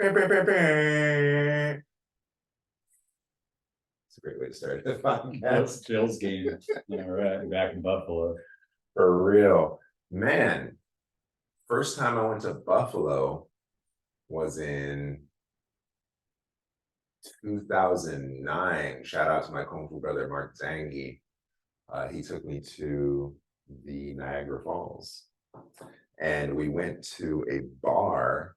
It's a great way to start the podcast. Bill's game. All right, back in Buffalo. For real. Man, first time I went to Buffalo was in 2009. Shout out to my Kung Fu brother, Mark Zangi. He took me to the Niagara Falls. And we went to a bar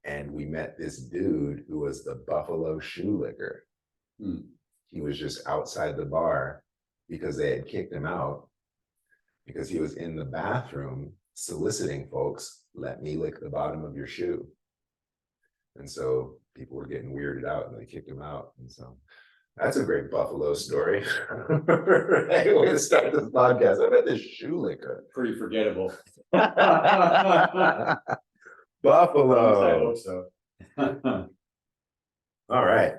and we met this dude who was the Buffalo shoe licker. He was just outside the bar because they had kicked him out because he was in the bathroom soliciting folks, let me lick the bottom of your shoe. And so people were getting weirded out and they kicked him out. And so that's a great Buffalo story. Right, way to start this podcast. I bet this shoe licker. Pretty forgettable. Buffalo. I hope so. All right.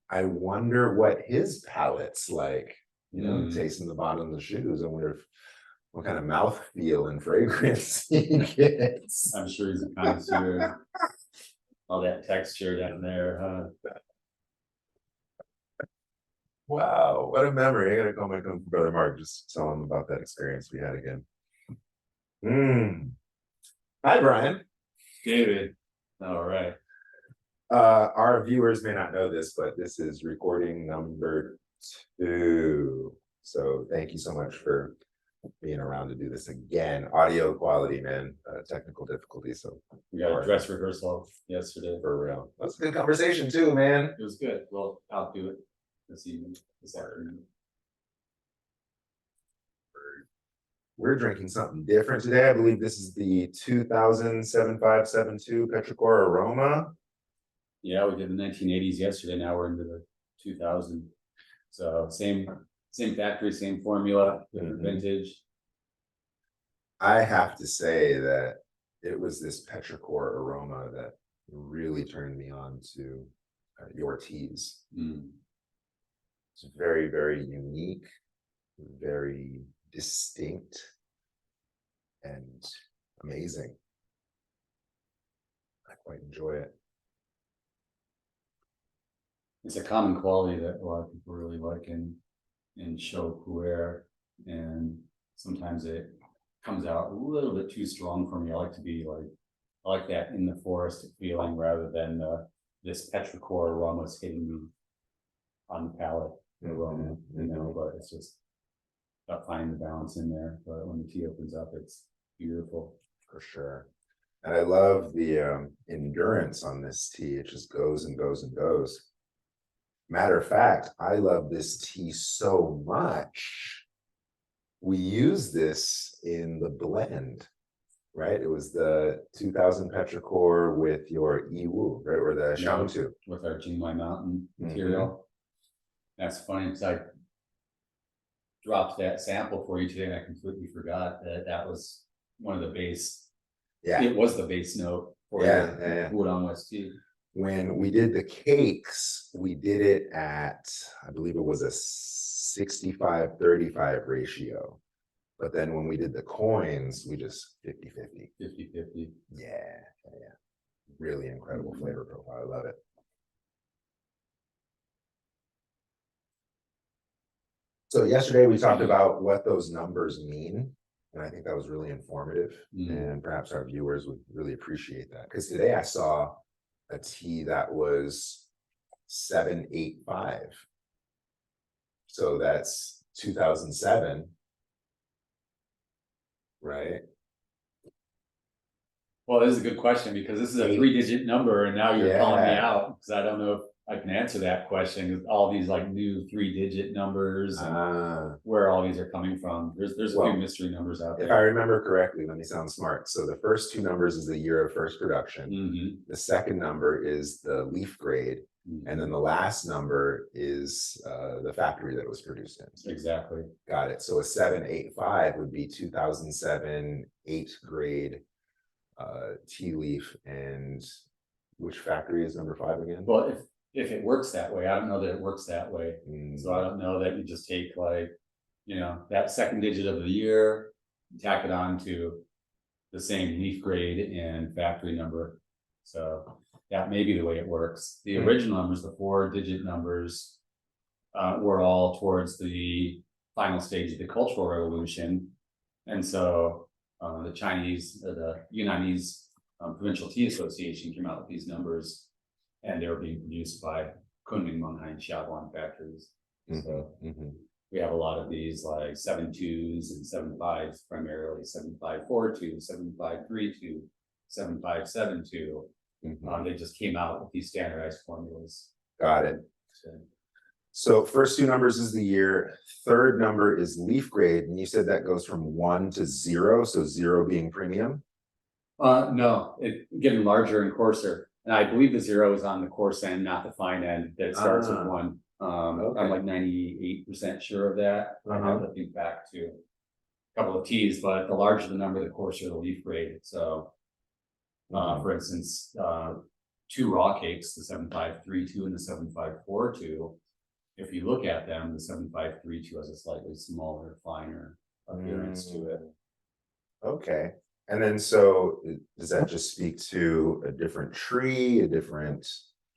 I wonder what his palate's like, you know, tasting the bottom of the shoes. I wonder what kind of mouthfeel and fragrance he gets. I'm sure he's a connoisseur. All that texture down there, huh? Wow, what a memory. I gotta call my Kung Fu brother Mark, just tell him about that experience we had again. Hi, Brian. David. All right. Our viewers may not know this, but this is recording number 2. So thank you so much for being around to do this again. Audio quality, man, technical difficulties. So we got a dress rehearsal yesterday. For real. That's a good conversation too, man. It was good. Well, I'll do it this evening, this afternoon. We're drinking something different today. I believe this is the 2000-7572 Petrichor Aroma. Yeah, we did the 1980s yesterday. Now we're into the 2000. So same factory, same formula, different vintage. I have to say that it was this Petrichor Aroma that really turned me on to your teas. It's very, very unique, very distinct, and amazing. I quite enjoy it. It's a common quality that a lot of people really like in show puer, and sometimes it comes out a little bit too strong for me. I like that in the forest feeling rather than this petrichor aroma hitting me on the palate. Aroma, but it's just about finding the balance in there. But when the tea opens up, it's beautiful. For sure. And I love the endurance on this tea. It just goes and goes and goes. Matter of fact, I love this tea so much. We use this in the blend, right? It was the 2000 Petrichor with your Iwu, right? Or the Shangtu. With our Jingwei Mountain material. That's funny because I dropped that sample for you today and I completely forgot that was one of the base. Yeah. It was the base note for the Wudang West tea. When we did the cakes, we did it at, I believe it was a 65-35 ratio. But then when we did the coins, we just 50-50. 50-50. Yeah. Really incredible flavor profile. I love it. So yesterday we talked about what those numbers mean. And I think that was really informative. And perhaps our viewers would really appreciate that. Because today I saw a tea that was 785. So that's 2007. Right? Well, this is a good question because this is a 3-digit number and now you're calling me out because I don't know if I can answer that question with all these like new 3-digit numbers and where all these are coming from. There's a few mystery numbers out there. If I remember correctly, let me sound smart. So the first 2 numbers is the year of first production. The second number is the leaf grade. And then the last number is the factory that it was produced in. Exactly. Got it. So a 785 would be 2007 8th grade tea leaf. And which factory is number 5 again? Well, if it works that way, I don't know that it works that way. So I don't know that you just take like, that second digit of the year, tack it on to the same leaf grade and factory number. So that may be the way it works. The original numbers, the 4-digit numbers, were all towards the final stage of the Cultural Revolution. And so the Yunnanese Provincial Tea Association came out with these numbers, and they were being produced by Kunming, Munhai, and Xiaoguan factories. So we have a lot of these like 7.2s and 7.5s, primarily 7.5.4.2, 7.5.3.2, 7.5.7.2. They just came out with these standardized formulas. Got it. So first two numbers is the year, third number is leaf grade, and you said that goes from 1 to 0, so 0 being premium? No, it's getting larger and coarser. And I believe the 0 is on the coarse end, not the fine end, that it starts with 1. I'm like 98% sure of that. I have to think back to a couple of teas, but the larger the number, the coarser the leaf grade. So for instance, 2 raw cakes, the 7.5.3.2 and the 7.5.4.2, if you look at them, the 7.5.3.2 has a slightly smaller, finer appearance to it. Okay. And then so does that just speak to a different tree, a different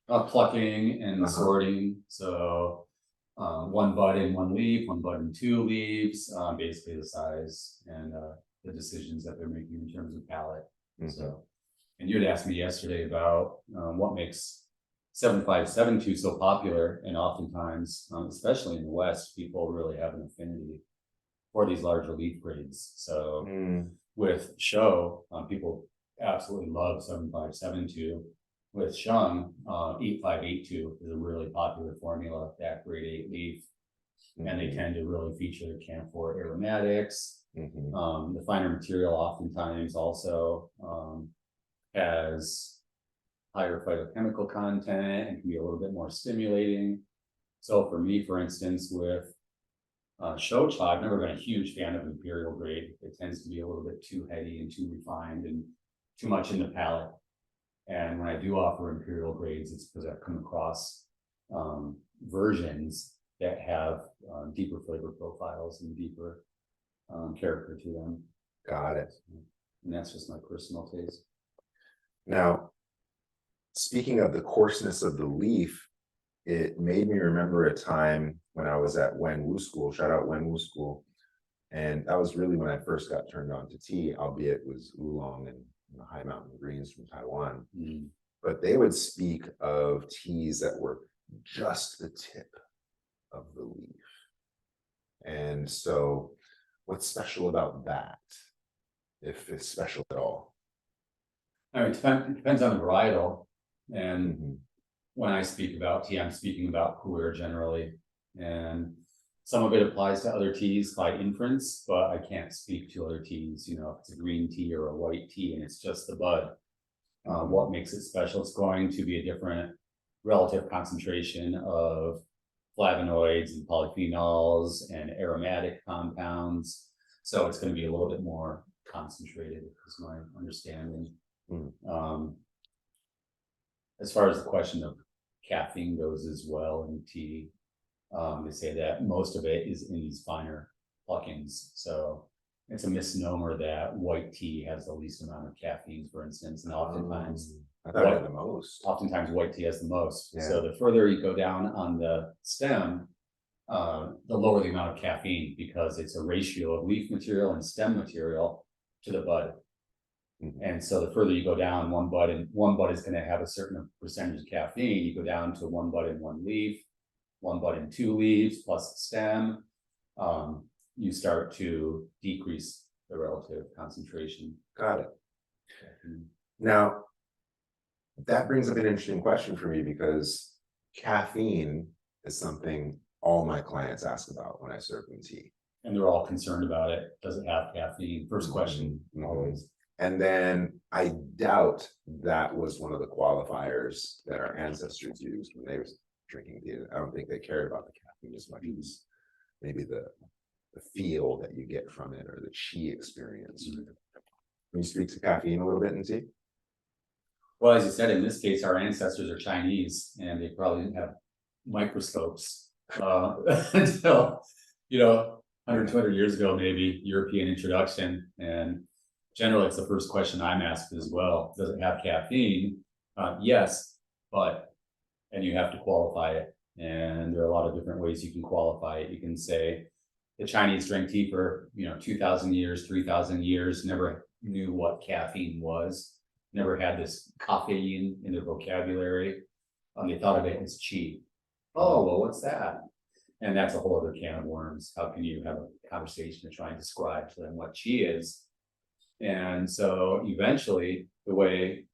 Plucking and sorting. So 1 bud in 1 leaf, 1 bud in 2 leaves, basically the size and the decisions that they're making in terms of palate. So, and you had asked me yesterday about what makes 7.5.7.2 so popular, and oftentimes, especially in the West, people really have an affinity for these larger leaf grades. So with show, people absolutely love 7.5.7.2. With Sheng, 8.5.8.2 is a really popular formula, that grade 8 leaf, and they tend to really feature the camphor aromatics. The finer material oftentimes also has higher phytochemical content and can be a little bit more stimulating. So for me, for instance, with Shocha, I've never been a huge fan of imperial grade. It tends to be a little bit too heady and too refined and too much in the palate. And when I do offer imperial grades, it's because I've come across versions that have deeper flavor profiles and deeper character to them. Got it. And that's just my personal taste. Now, speaking of the coarseness of the leaf, it made me remember a time when I was at Wenwu School, shout out Wenwu School. And that was really when I first got turned on to tea, albeit it was oolong and high mountain greens from Taiwan. But they would speak of teas that were just the tip of the leaf. And so what's special about that, if it's special at all? I mean, it depends on the varietal. And when I speak about tea, I'm speaking about pu'er generally. And some of it applies to other teas by inference, but I can't speak to other teas. You know, if it's a green tea or a white tea and it's just the bud, what makes it special? It's going to be a different relative concentration of flavonoids and polyphenols and aromatic compounds. So it's going to be a little bit more concentrated, is my understanding. As far as the question of caffeine goes as well in tea, they say that most of it is in these finer pluckings. So it's a misnomer that white tea has the least amount of caffeine, for instance, and oftentimes I thought it had the most. Oftentimes white tea has the most. Yeah. So the further you go down on the stem, the lower the amount of caffeine, because it's a ratio of leaf material and stem material to the bud. And so the further you go down, one bud is going to have a certain percentage of caffeine. You go down to 1 bud in 1 leaf, 1 bud in 2 leaves plus the stem. You start to decrease the relative concentration. Got it. Now, that brings up an interesting question for me, because caffeine is something all my clients ask about when I serve them tea. And they're all concerned about it. Does it have caffeine? First question, always. And then I doubt that was one of the qualifiers that our ancestors used when they were drinking tea. I don't think they cared about the caffeine as much as maybe the feel that you get from it, or the chi experience. Can you speak to caffeine a little bit in tea? Well, as you said, in this case, our ancestors are Chinese, and they probably didn't have microscopes until, 100, 200 years ago, maybe, European introduction. And generally, it's the first question I'm asked as well. Does it have caffeine? Yes, but, and you have to qualify it. And there are a lot of different ways you can qualify it. You can say the Chinese drank tea for, 2,000 years, 3,000 years, never knew what caffeine was, never had this caffeine in their vocabulary. They thought of it as qi. Oh, well, what's that? And that's a whole other can of worms. How can you have a conversation to try and describe to them what qi is? And so eventually, the way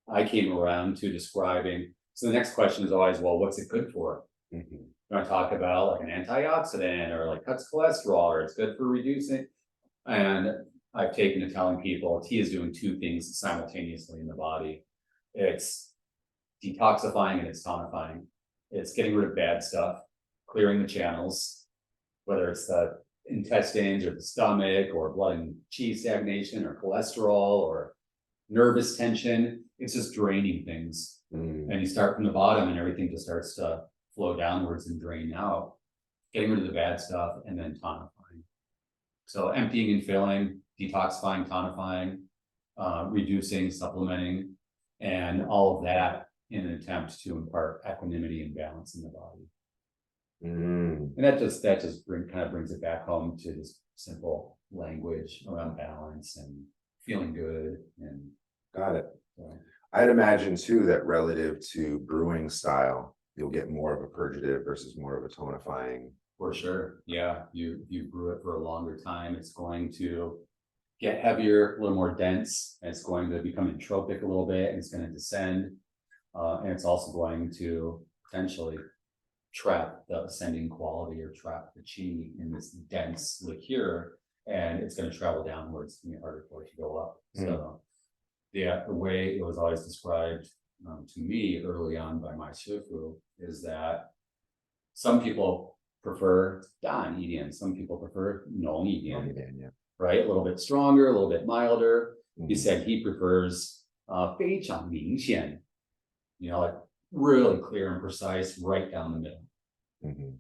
I came around to describing, so the next question is always, well, what's it good for? Mhm. You want to talk about like an antioxidant or like cuts cholesterol or it's good for reducing. And I've taken to telling people tea is doing two things simultaneously in the body. It's detoxifying and it's tonifying. It's getting rid of bad stuff, clearing the channels, whether it's the intestines or the stomach or blood and qi stagnation or cholesterol or nervous tension. It's just draining things. And you start from the bottom and everything just starts to flow downwards and drain out, getting rid of the bad stuff and then tonifying. So emptying and filling, detoxifying, tonifying, reducing, supplementing, and all of that in an attempt to impart equanimity and balance in the body. And that just kind of brings it back home to this simple language around balance and feeling good. And Got it. I'd imagine too that relative to brewing style, you'll get more of a purgative versus more of a tonifying. for sure, yeah, you brew it for a longer time. It's going to get heavier, a little more dense. And it's going to become entropic a little bit. And it's going to descend, and it's also going to potentially trap the ascending quality or trap the qi in this dense liqueur, and it's going to travel downwards and be harder for it to go up. So the way it was always described to me early on by my shifu is that some people prefer dan yidian, some people prefer nong yidian, Yeah. right? A little bit stronger, a little bit milder. He said he prefers 非常明显, like really clear and precise, right down the middle.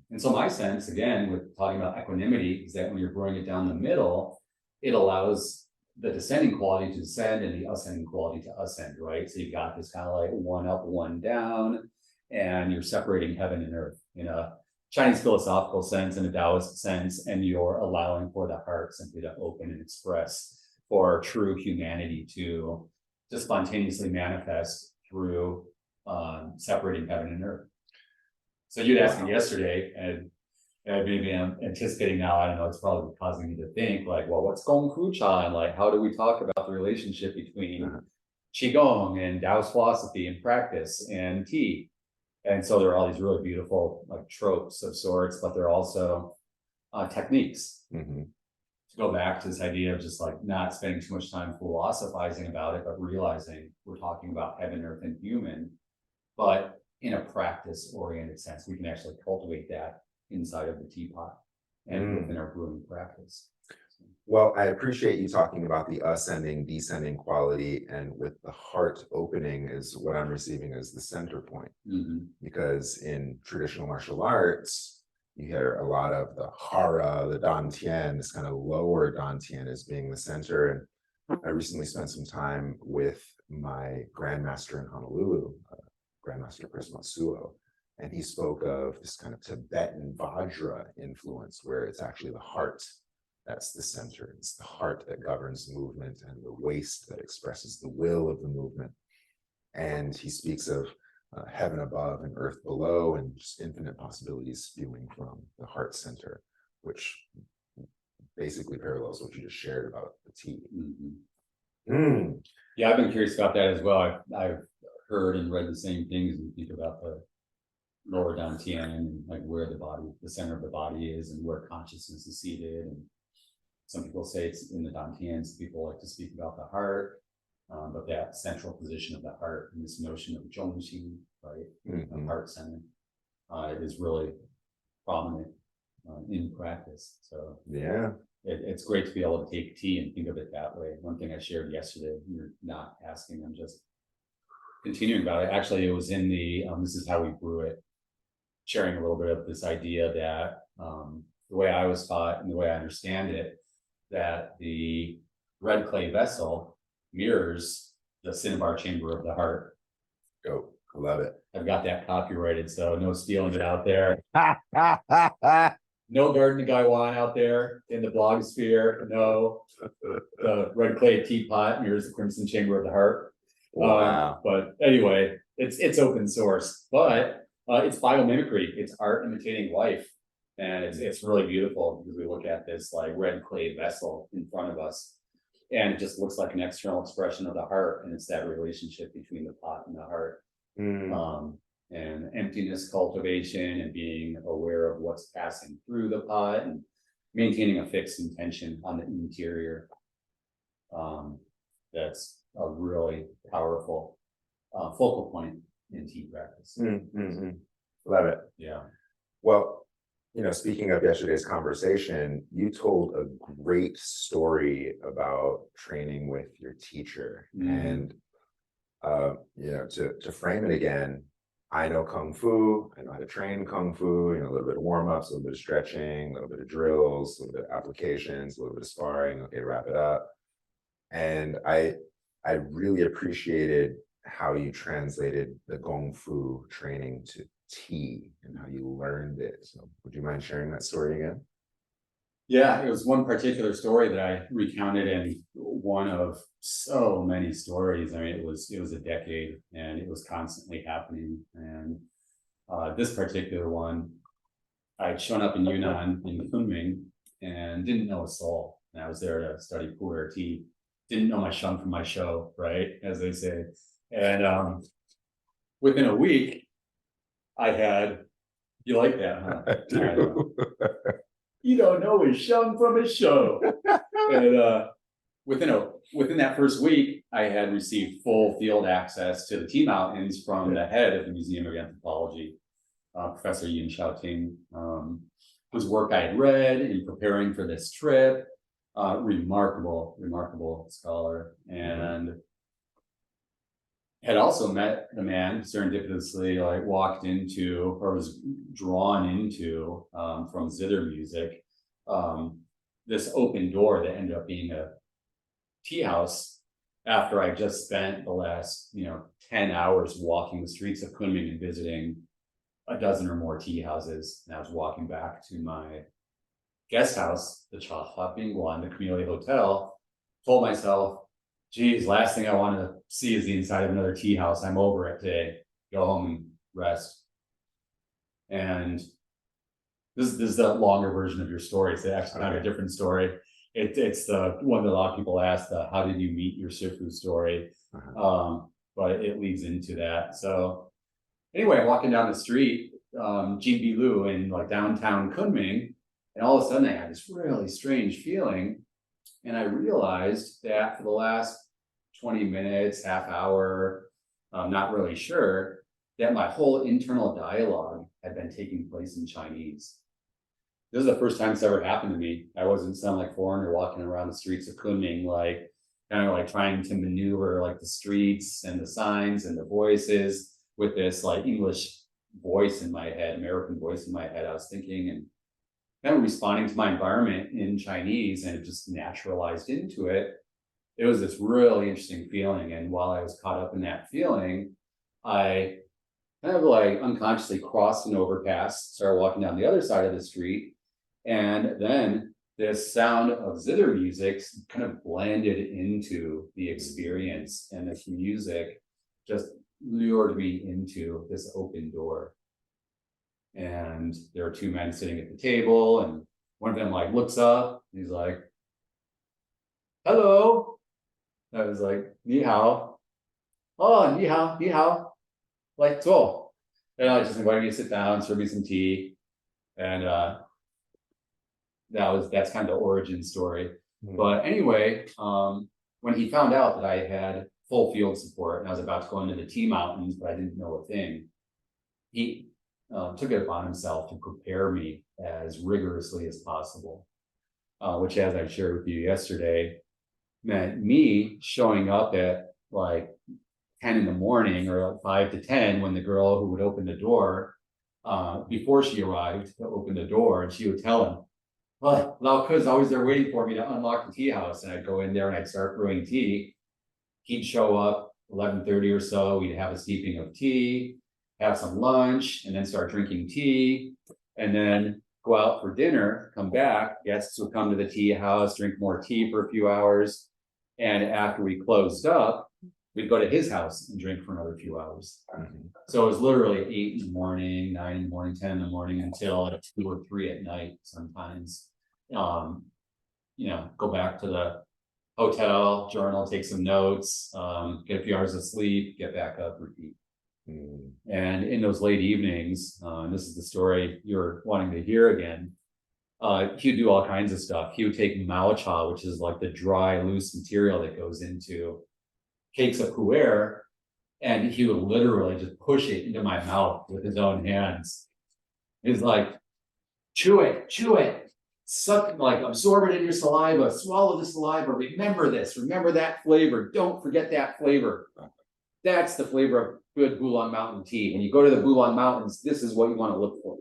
And so my sense, again, with talking about equanimity, is that when you're brewing it down the middle, it allows the descending quality to descend and the ascending quality to ascend, right? So you've got this kind of like one up, one down, and you're separating heaven and earth in a Chinese philosophical sense and a Taoist sense, and you're allowing for the heart simply to open and express, for true humanity to just spontaneously manifest through separating heaven and earth. So you'd asked me yesterday, and maybe I'm anticipating now, I don't know, it's probably causing me to think like, well, what's Gong Fu Chan? Like, how do we talk about the relationship between Qigong and Taoist philosophy and practice and tea? And so there are all these really beautiful like tropes of sorts, but they're also techniques. To go back to this idea of just like not spending too much time philosophizing about it, but realizing we're talking about heaven, earth, and human, but in a practice-oriented sense, we can actually cultivate that inside of the teapot and within our brewing practice. Well, I appreciate you talking about the ascending, descending quality, and with the heart opening is what I'm receiving as the center point. Because in traditional martial arts, you hear a lot of the hara, the dantian, this kind of lower dantian as being the center. And I recently spent some time with my grandmaster in Honolulu, Grandmaster Chris Matsuo, and he spoke of this kind of Tibetan Vajra influence, where it's actually the heart that's the center. It's the heart that governs the movement and the waist that expresses the will of the movement. And he speaks of heaven above and earth below, and just infinite possibilities spewing from the heart center, which basically parallels what you just shared about the tea. Yeah, I've been curious about that as well. I've heard and read the same things. You think about the lower dantian and like where the center of the body is and where consciousness is seated. And some people say it's in the dantian. Some people like to speak about the heart, but that central position of the heart and this notion of zhongxin, right, the heart center, is really prominent in practice. So yeah, it's great to be able to take tea and think of it that way. One thing I shared yesterday, you're not asking, I'm just continuing about it. Actually, it was in the this is how we brew it, sharing a little bit of this idea that the way I was taught and the way I understand it, that the red clay vessel mirrors the cinnabar chamber of the heart. Dope. I love it. I've got that copyrighted, so no stealing it out there. No Garden of Gaiwan out there in the blog sphere. No, the red clay teapot mirrors the Crimson Chamber of the Heart. Wow. But anyway, it's open source, but it's biomimicry. It's art imitating life, and it's really beautiful because we look at this like red clay vessel in front of us, and it just looks like an external expression of the heart, and it's that relationship between the pot and the heart. And emptiness cultivation and being aware of what's passing through the pot and maintaining a fixed intention on the interior. That's a really powerful focal point in tea practice. Love it. Yeah. Well, you know, speaking of yesterday's conversation, you told a great story about training with your teacher. And you know, to frame it again, I know Kung Fu, I know how to train Kung Fu, you know, a little bit of warm-ups, a little bit of stretching, a little bit of drills, a little bit of applications, a little bit of sparring, okay, wrap it up. And I really appreciated how you translated the Kung Fu training to tea and how you learned it. So would you mind sharing that story again? Yeah, it was one particular story that I recounted in one of so many stories. I mean, it was a decade, and it was constantly happening. And this particular one, I'd shown up in Yunnan in Kunming and didn't know a soul. And I was there to study pu'er tea. Didn't know my shun from my show, right, as they say. And within a week, I had. You like that, huh? I do. You don't know his shun from his show. And within that first week, I had received full field access to the tea mountains from the head of the Museum of Anthropology, Professor Yin Xiaoting, whose work I had read in preparing for this trip. Remarkable scholar, and had also met the man serendipitously, like walked into or was drawn into from zither music, this open door that ended up being a tea house after I just spent the last 10 hours walking the streets of Kunming and visiting a dozen or more tea houses. And I was walking back to my guest house, the Cha Bingguan, the Camellia Hotel, told myself, geez, last thing I want to see is the inside of another tea house. I'm over it today. Go home and rest. And this is the longer version of your story. It's actually kind of a different story. It's the one that a lot of people ask, the how did you meet your Shifu story? But it leads into that. So anyway, walking down the street, Jinbilu in like downtown Kunming, and all of a sudden I had this really strange feeling. And I realized that for the last 20 minutes, half hour, I'm not really sure, that my whole internal dialogue had been taking place in Chinese. This is the first time it's ever happened to me. I wasn't some like foreigner walking around the streets of Kunming, like kind of like trying to maneuver like the streets and the signs and the voices with this like English voice in my head, American voice in my head. I was thinking and kind of responding to my environment in Chinese, and it just naturalized into it. It was this really interesting feeling. And while I was caught up in that feeling, I kind of like unconsciously crossed an overpass, started walking down the other side of the street. And then this sound of zither music kind of blended into the experience, and this music just lured me into this open door. And there are two men sitting at the table, and one of them like looks up, and he's like, hello. I was like, ni hao. Oh, ni hao, ni hao. Like, so. And I just invited me to sit down, serve me some tea. And that's kind of the origin story. But anyway, when he found out that I had full field support and I was about to go into the tea mountains, but I didn't know a thing, he took it upon himself to prepare me as rigorously as possible, which, as I shared with you yesterday, meant me showing up at like 10 in the morning or like 5 to 10 when the girl who would open the door, before she arrived to open the door, and she would tell him, well, Lao Ke's always there waiting for me to unlock the tea house. And I'd go in there and I'd start brewing tea. He'd show up 11:30 or so, we'd have a steeping of tea, have some lunch, and then start drinking tea, and then go out for dinner, come back, guests would come to the tea house, drink more tea for a few hours. And after we closed up, we'd go to his house and drink for another few hours. So it was literally 8 in the morning, 9 in the morning, 10 in the morning until 2 or 3 at night sometimes. Go back to the hotel, journal, take some notes, get a few hours of sleep, get back up, repeat. And in those late evenings, and this is the story you're wanting to hear again, he would do all kinds of stuff. He would take mao cha, which is like the dry, loose material that goes into cakes of pu'er, and he would literally just push it into my mouth with his own hands. He's like, chew it, suck, like absorb it in your saliva, swallow the saliva, remember this, remember that flavor, don't forget that flavor. That's the flavor of good Bulong Mountain tea. When you go to the Bulong Mountains, this is what you want to look for.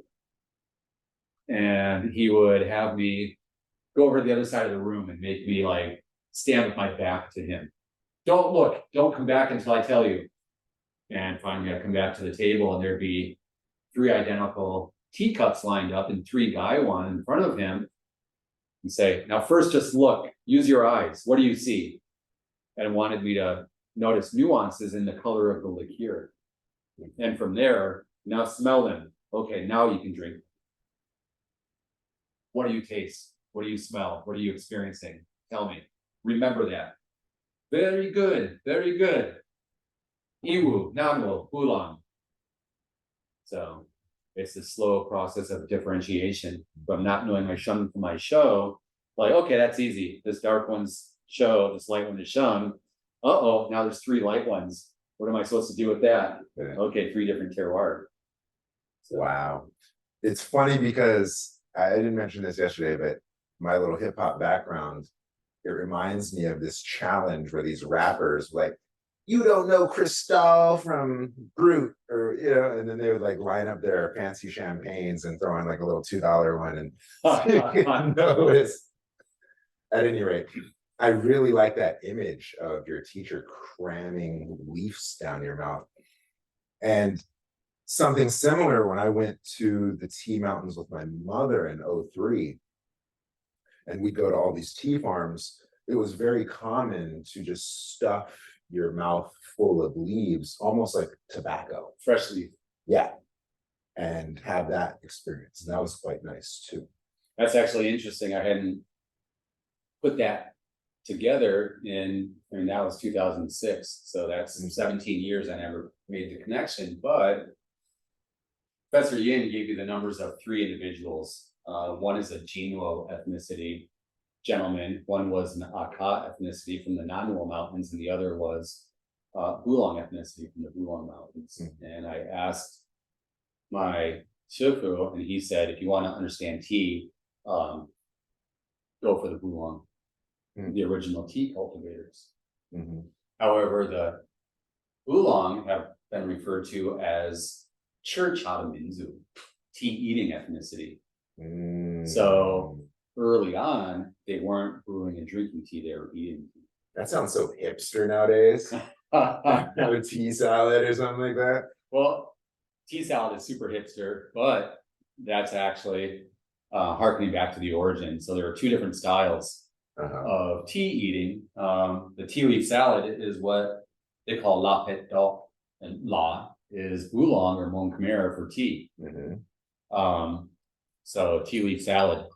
And he would have me go over to the other side of the room and make me like stand with my back to him. Don't look, don't come back until I tell you. And finally I'd come back to the table and there'd be 3 identical teacups lined up and 3 gaiwan in front of him and say, now first just look, use your eyes. What do you see? And wanted me to notice nuances in the color of the liqueur. And from there, now smell them. Okay, now you can drink. What do you taste? What do you smell? What are you experiencing? Tell me. Remember that. Very good, very good. Iwu, Namo, Bulong. So it's the slow process of differentiation from not knowing my sheng from my show. Like, okay, that's easy. This dark one's show, this light one is sheng. Uh-oh, now there's 3 light ones. What am I supposed to do with that? Yeah. Okay, 3 different terroir. So. Wow. It's funny because I didn't mention this yesterday, but my little hip hop background, it reminds me of this challenge where these rappers like, you don't know Cristal from Brute, or and then they would like line up their fancy champagnes and throw in like a little $2 one and notice. At any rate, I really like that image of your teacher cramming leaves down your mouth. And something similar when I went to the tea mountains with my mother in 2003, and we'd go to all these tea farms, it was very common to just stuff your mouth full of leaves, almost like tobacco. Fresh leaf. Yeah. And have that experience. And that was quite nice too. That's actually interesting. I hadn't put that together that was 2006. So that's 17 years I never made the connection. But Professor Yin gave you the numbers of 3 individuals. One is a Jinuo ethnicity gentleman, one was an Aka ethnicity from the Nanuo Mountains, and the other was Bulong ethnicity from the Bulong Mountains. And I asked my Shifu, and he said, if you want to understand tea, go for the Bulong, the original tea cultivators. However, the Bulong have been referred to as church Minzu, tea eating ethnicity. So early on, they weren't brewing and drinking tea, they were eating tea. That sounds so hipster nowadays. Have a tea salad or something like that. Well, tea salad is super hipster, but that's actually harkening back to the origin. So there are 2 different styles of tea eating. The tea leaf salad is what they call la pet do, and la is Bulong or Hmong Khmer for tea. So tea leaf salad.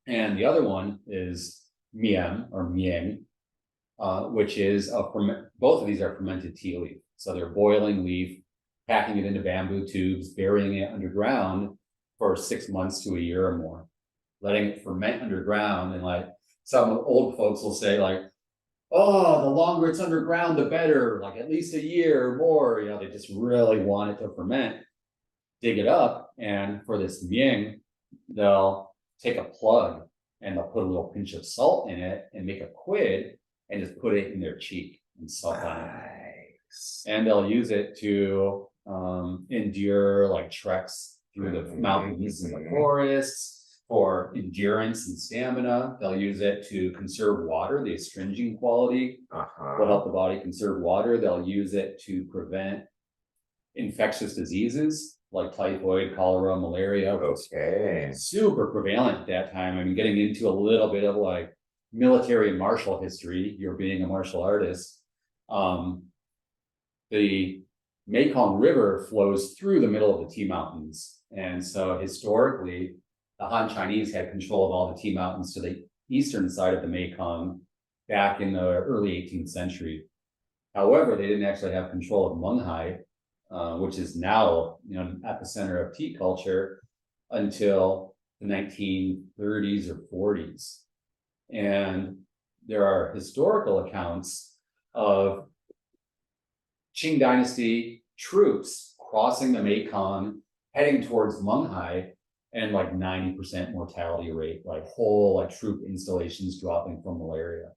And the other one is Miem or Mieng, which is both of these are fermented tea leaf. So they're boiling leaf, packing it into bamboo tubes, burying it underground for 6 months to a year or more, letting it ferment underground. And like some old folks will say, like, oh, the longer it's underground, the better, like at least a year or more. They just really want it to ferment, dig it up. And for this Mieng, they'll take a plug and they'll put a little pinch of salt in it and make a quid and just put it in their cheek and suck on it. And they'll use it to endure like treks through the mountains and the forests, for endurance and stamina. They'll use it to conserve water, the astringent quality will help the body conserve water. They'll use it to prevent infectious diseases like typhoid, cholera, malaria. Okay. Super prevalent at that time. I mean, getting into a little bit of like military and martial history, you're being a martial artist. The Mekong River flows through the middle of the Tea Mountains. And so historically, the Han Chinese had control of all the Tea Mountains to the eastern side of the Mekong back in the early 18th century. However, they didn't actually have control of Munghai, which is now, at the center of tea culture until the 1930s or 40s. And there are historical accounts of Qing Dynasty troops crossing the Mekong, heading towards Munghai, and like 90% mortality rate, like whole troop installations dropping from malaria.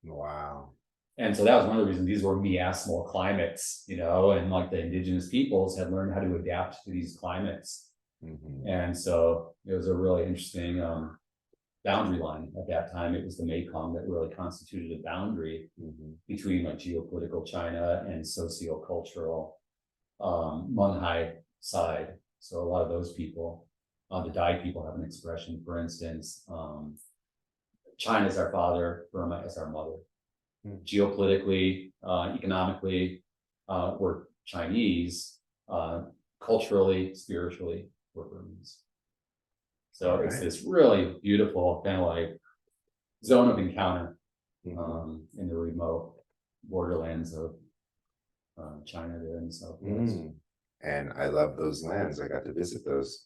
Wow. And so that was one of the reasons these were miasmal climates, and like the indigenous peoples had learned how to adapt to these climates. And so it was a really interesting boundary line at that time. It was the Mekong that really constituted a boundary between like geopolitical China and sociocultural Munghai side. So a lot of those people, the Dai people, have an expression, for instance, China is our father, Burma is our mother. Geopolitically, economically, we're Chinese, culturally, spiritually, we're Burmese. So it's this really beautiful kind of like zone of encounter in the remote borderlands of China there in the southwest. And I love those lands. I got to visit those.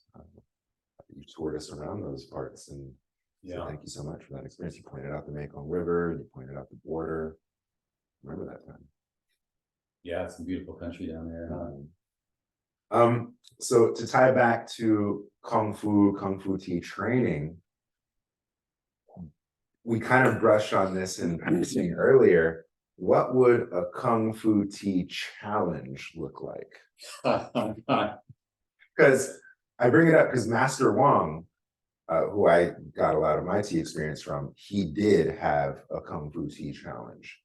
You toured us around those parts, and so thank you so much for that experience. You pointed out the Mekong River, and you pointed out the border. Remember that time? Yeah, it's a beautiful country down there. So to tie back to Kung Fu tea training, we kind of brushed on this in passing earlier. What would a Kung Fu tea challenge look like? Because I bring it up because Master Wong, who I got a lot of my tea experience from, he did have a Kung Fu tea challenge.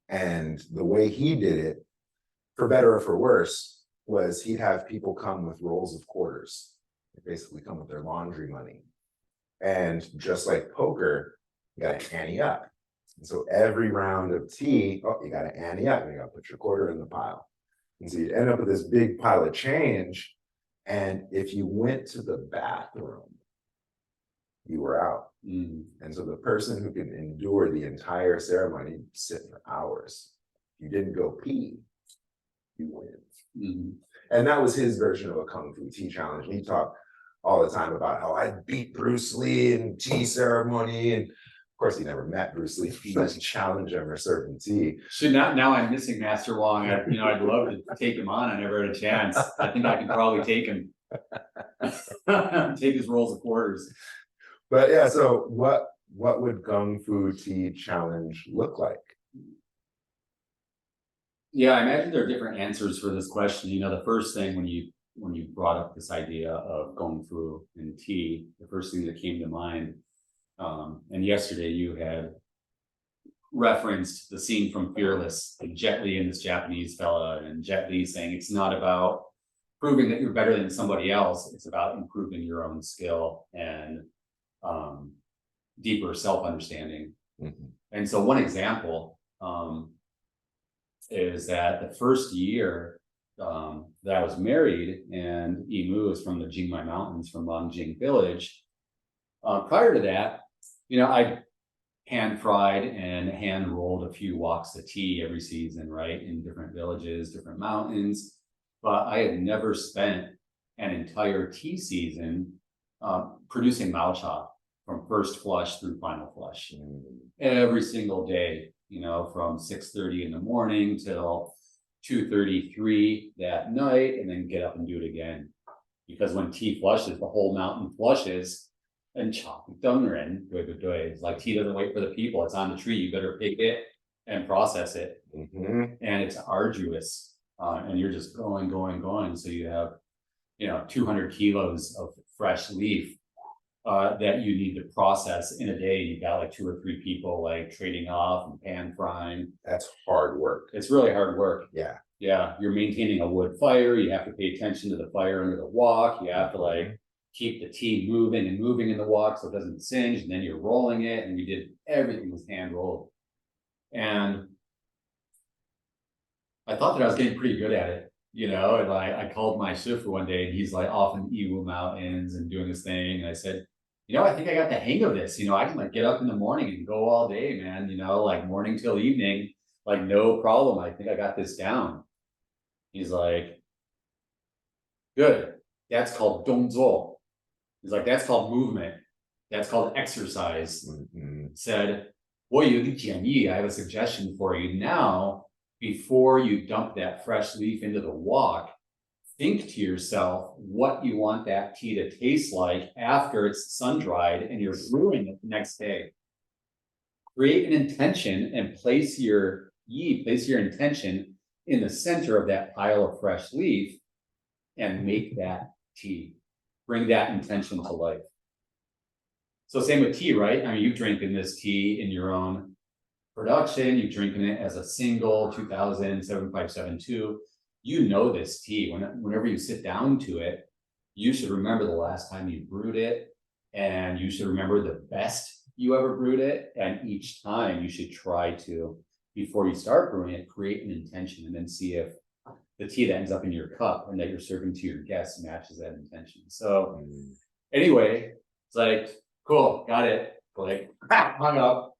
And the way he did it, for better or for worse, was he'd have people come with rolls of quarters. They basically come with their laundry money. And just like poker, you got to ante up. And so every round of tea, you got to ante up. You got to put your quarter in the pile. And so you'd end up with this big pile of change. And if you went to the bathroom, you were out. And so the person who can endure the entire ceremony sit for hours. If you didn't go pee, you win. And that was his version of a Kung Fu tea challenge. And he talked all the time about how I beat Bruce Lee in tea ceremony. And of course, he never met Bruce Lee. He doesn't challenge him or serve him tea. Now I'm missing Master Wong. I'd love to take him on. I never had a chance. I think I can probably take him. Take his rolls of quarters. But yeah, so what would Kung Fu tea challenge look like? Yeah, I imagine there are different answers for this question. The first thing when you brought up this idea of Kung Fu and tea, the first thing that came to mind, and yesterday you had referenced the scene from Fearless, like Jet Li and this Japanese fella, and Jet Li saying it's not about proving that you're better than somebody else, it's about improving your own skill and deeper self-understanding. And so one example is that the first year that I was married, and Yimu is from the Jingmai Mountains, from Longjing Village. Prior to that, I hand fried and hand rolled a few woks of tea every season, right, in different villages, different mountains. But I had never spent an entire tea season producing mao cha from first flush through final flush every single day, from 6:30 in the morning till 2:33 that night, and then get up and do it again. Because when tea flushes, the whole mountain flushes, and chop dungren, it's like tea doesn't wait for the people. It's on the tree. You better pick it and process it. And it's arduous. And you're just going. So you have, 200 kilos of fresh leaf that you need to process in a day. You got like 2 or 3 people like trading off and pan frying. That's hard work. It's really hard work. Yeah. Yeah, you're maintaining a wood fire. You have to pay attention to the fire under the wok. You have to like keep the tea moving and moving in the wok so it doesn't singe. And then you're rolling it, and we did everything was hand rolled. And I thought that I was getting pretty good at it, you know. And I called my shifu one day, and he's like off in the Iwu Mountains and doing this thing. And I said, you know, I think I got the hang of this. You know, I can like get up in the morning and go all day, man. You know, like morning till evening, like no problem. I think I got this down. He's like, good. That's called dongzuo. He's like, that's called movement. That's called exercise. Said, well, I have a suggestion for you now. Before you dump that fresh leaf into the wok, think to yourself what you want that tea to taste like after it's sun-dried and you're brewing it the next day. Create an intention and place your intention in the center of that pile of fresh leaf and make that tea. Bring that intention to life. So same with tea, right? I mean, you've drinking this tea in your own production, you're drinking it as a single 2000-7572. You know this tea. Whenever you sit down to it, you should remember the last time you brewed it, and you should remember the best you ever brewed it. And each time you should try to, before you start brewing it, create an intention and then see if the tea that ends up in your cup and that you're serving to your guests matches that intention. So anyway, it's like, cool, got it. Like hung up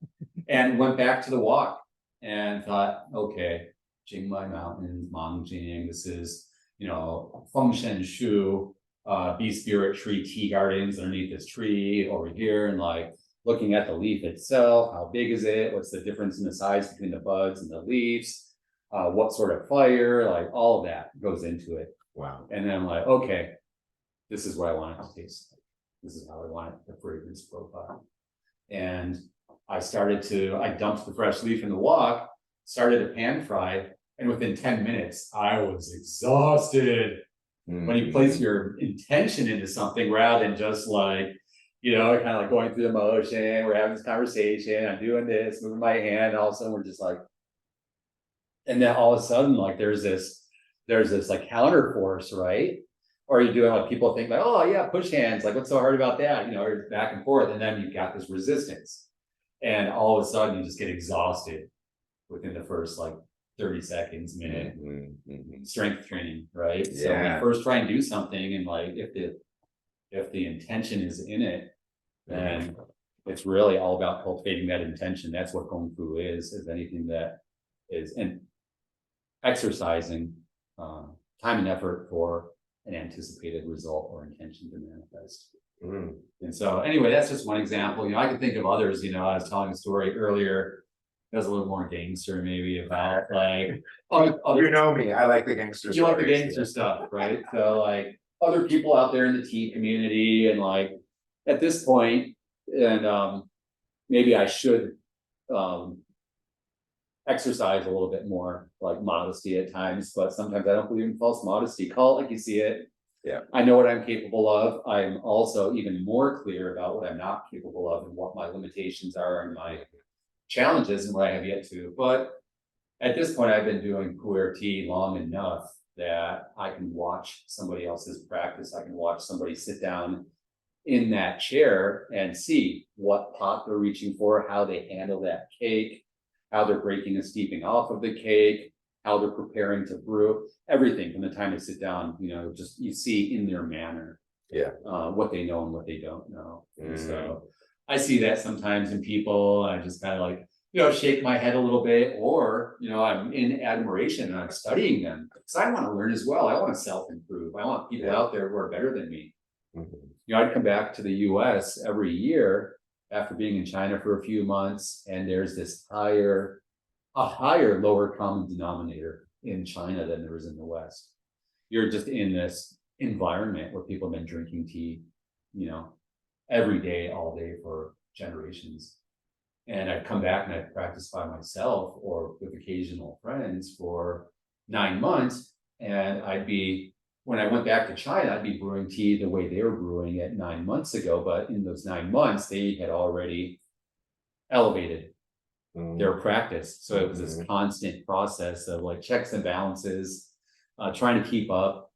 and went back to the wok and thought, okay, Jingmai Mountains, Mangjing, this is, you know, Fengshen Shu, Bee Spirit Tree Tea Gardens underneath this tree over here, and like looking at the leaf itself, how big is it? What's the difference in the size between the buds and the leaves? What sort of fire? Like all of that goes into it. Wow. And then I'm like, okay, this is what I want it to taste like. This is how I want it, the fragrance profile. And I dumped the fresh leaf in the wok, started to pan fry, and within 10 minutes, I was exhausted. When you place your intention into something rather than just like, you know, kind of like going through the motion, we're having this conversation, I'm doing this, moving my hand, and all of a sudden we're just like, and then all of a sudden, like there's this like counter force, right? Or you're doing what people think like, oh yeah, push hands, like what's so hard about that? You know, or back and forth, and then you've got this resistance. And all of a sudden you just get exhausted within the first like 30 seconds, minute. Strength training, right? So when you first try and do something, and like if the intention is in it, then it's really all about cultivating that intention. That's what Kung Fu is anything that is, and exercising time and effort for an anticipated result or intention to manifest. And so anyway, that's just one example. You know, I could think of others. You know, I was telling a story earlier that's a little more gangster, maybe, about like other, you know me, I like the gangster you like the gangster stuff, right? So like other people out there in the tea community, and like at this point, and maybe I should exercise a little bit more like modesty at times, but sometimes I don't believe in false modesty. Call it like you see it. Yeah. I know what I'm capable of. I'm also even more clear about what I'm not capable of and what my limitations are and my challenges and what I have yet to. But at this point, I've been doing pu'er tea long enough that I can watch somebody else's practice. I can watch somebody sit down in that chair and see what pot they're reaching for, how they handle that cake, how they're breaking and steeping off of the cake, how they're preparing to brew, everything from the time they sit down, you know, just you see in their manner, what they know and what they don't know. And so I see that sometimes in people. I just kind of like, you know, shake my head a little bit, or, you know, I'm in admiration and I'm studying them because I want to learn as well. I want to self-improve. I want people out there who are better than me. You know, I'd come back to the US every year after being in China for a few months, and there's this higher lower common denominator in China than there is in the West. You're just in this environment where people have been drinking tea, you know, every day, all day for generations. And I'd come back and I'd practice by myself or with occasional friends for 9 months, and I'd be when I went back to China, I'd be brewing tea the way they were brewing it 9 months ago, but in those 9 months, they had already elevated their practice. So it was this constant process of like checks and balances, trying to keep up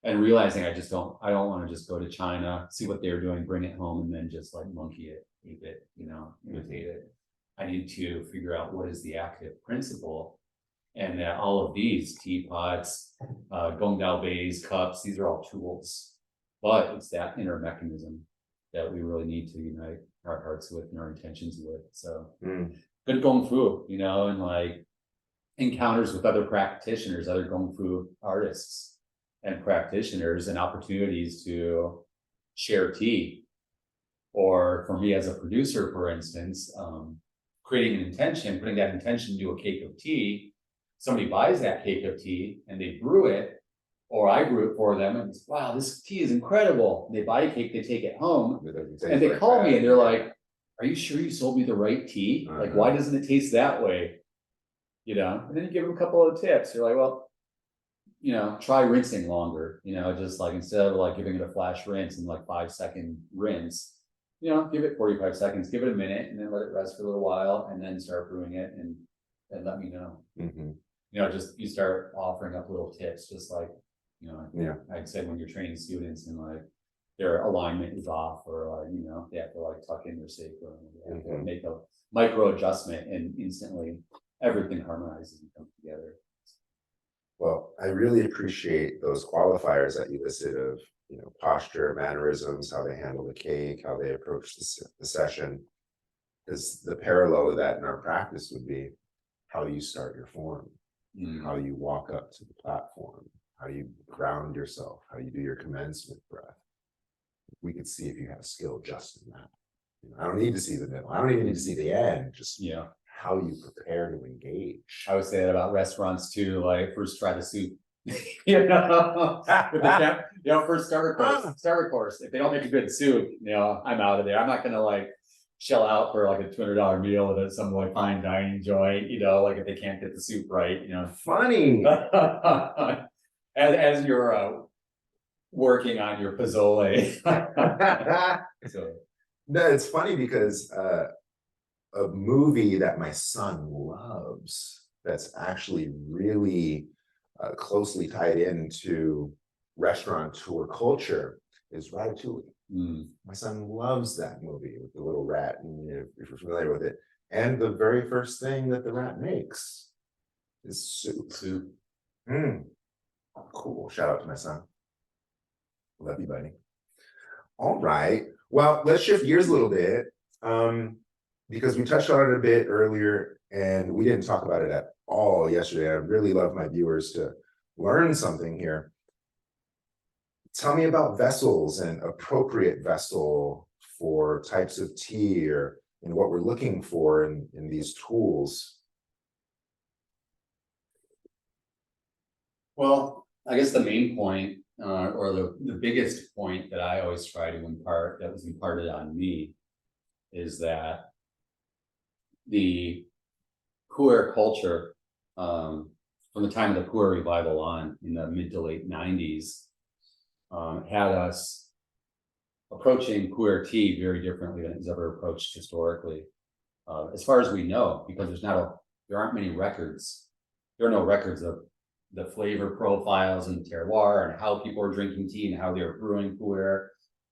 and realizing I don't want to just go to China, see what they're doing, bring it home, and then just like monkey it, ape it, imitate it. I need to figure out what is the active principle, and that all of these teapots, gongdao bays, cups, these are all tools, but it's that inner mechanism that we really need to unite our hearts with and our intentions with. So good Gong Fu, and like encounters with other practitioners, other Gong Fu artists and practitioners, and opportunities to share tea. Or for me as a producer, for instance, creating an intention, putting that intention into a cake of tea. Somebody buys that cake of tea and they brew it, or I brew it for them, and it's, wow, this tea is incredible. They buy a cake, they take it home, and they call me and they're like, are you sure you sold me the right tea? Like, why doesn't it taste that way? And then you give them a couple of tips. You're like, well, try rinsing longer, just like instead of like giving it a flash rinse and like 5-second rinse, give it 45 seconds, give it a minute, and then let it rest for a little while, and then start brewing it, and let me know. Just you start offering up little tips, just like, I'd say when you're training students and like their alignment is off, or like, they have to like tuck in their sacrum, they have to make a micro adjustment, and instantly everything harmonizes and comes together. Well, I really appreciate those qualifiers that you listed of, posture, mannerisms, how they handle the cake, how they approach the session. Because the parallel of that in our practice would be how you start your form, how you walk up to the platform, how you ground yourself, how you do your commencement breath. We could see if you have skill just in that. I don't need to see the middle. I don't even need to see the end. Just how you prepare to engage. I would say that about restaurants too. Like, first try the soup. With the first starter course. If they don't make a good soup, I'm out of there. I'm not gonna like shell out for like a $200 meal at some like fine dining joint. Like if they can't get the soup right. Funny. as you're working on your pozole. So. No, it's funny because a movie that my son loves, that's actually really closely tied into restaurateur culture, is Ratatouille. My son loves that movie with the little rat, and if you're familiar with it. And the very first thing that the rat makes is soup. Cool. Shout out to my son. Love you, buddy. All right. Well, let's shift gears a little bit, because we touched on it a bit earlier, and we didn't talk about it at all yesterday. I really love my viewers to learn something here. Tell me about vessels and appropriate vessel for types of tea, or what we're looking for in these tools. Well, I guess the main point, or the biggest point that I always try to impart, that was imparted on me, is that the pu'er culture, from the time of the pu'er revival on in the mid to late 90s, had us approaching pu'er tea very differently than it was ever approached historically, as far as we know, because there aren't many records. There are no records of the flavor profiles and the terroir and how people are drinking tea and how they were brewing pu'er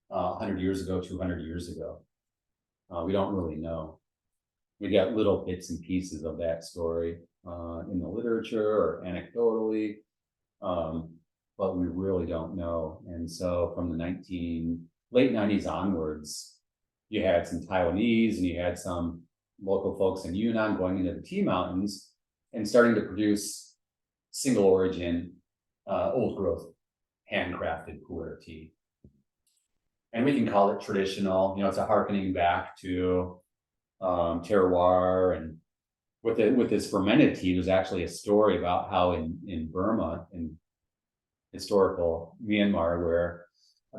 100 years ago, 200 years ago. We don't really know. We got little bits and pieces of that story in the literature or anecdotally, but we really don't know. And so from the late 90s onwards, you had some Taiwanese and you had some local folks in Yunnan going into the tea mountains and starting to produce single origin, old growth, handcrafted pu'er tea. And we can call it traditional, it's a harkening back to terroir. And with this fermented tea, there's actually a story about how in Burma, in historical Myanmar, where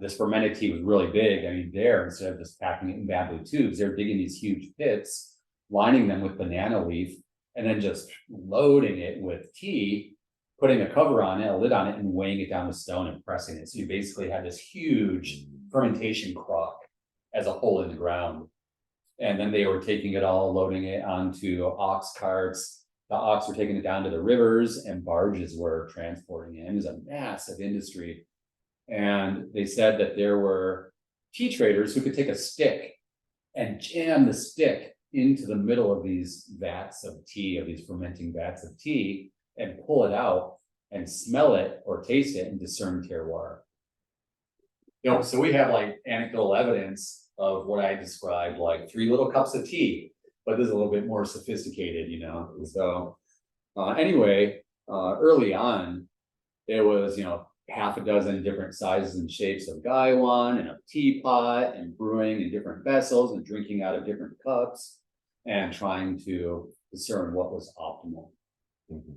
this fermented tea was really big. I mean, there, instead of just packing it in bamboo tubes, they're digging these huge pits, lining them with banana leaf, and then just loading it with tea, putting a cover on it, a lid on it, and weighing it down with stone and pressing it. So you basically had this huge fermentation crock as a hole in the ground. And then they were taking it all, loading it onto ox carts. The ox were taking it down to the rivers, and barges were transporting it. It was a massive industry. And they said that there were tea traders who could take a stick and jam the stick into the middle of these vats of tea, of these fermenting vats of tea, and pull it out and smell it or taste it and discern terroir. So we have like anecdotal evidence of what I described, like 3 little cups of tea, but this is a little bit more sophisticated, So anyway, early on, there was, half a dozen different sizes and shapes of gaiwan and a teapot, and brewing in different vessels and drinking out of different cups and trying to discern what was optimal.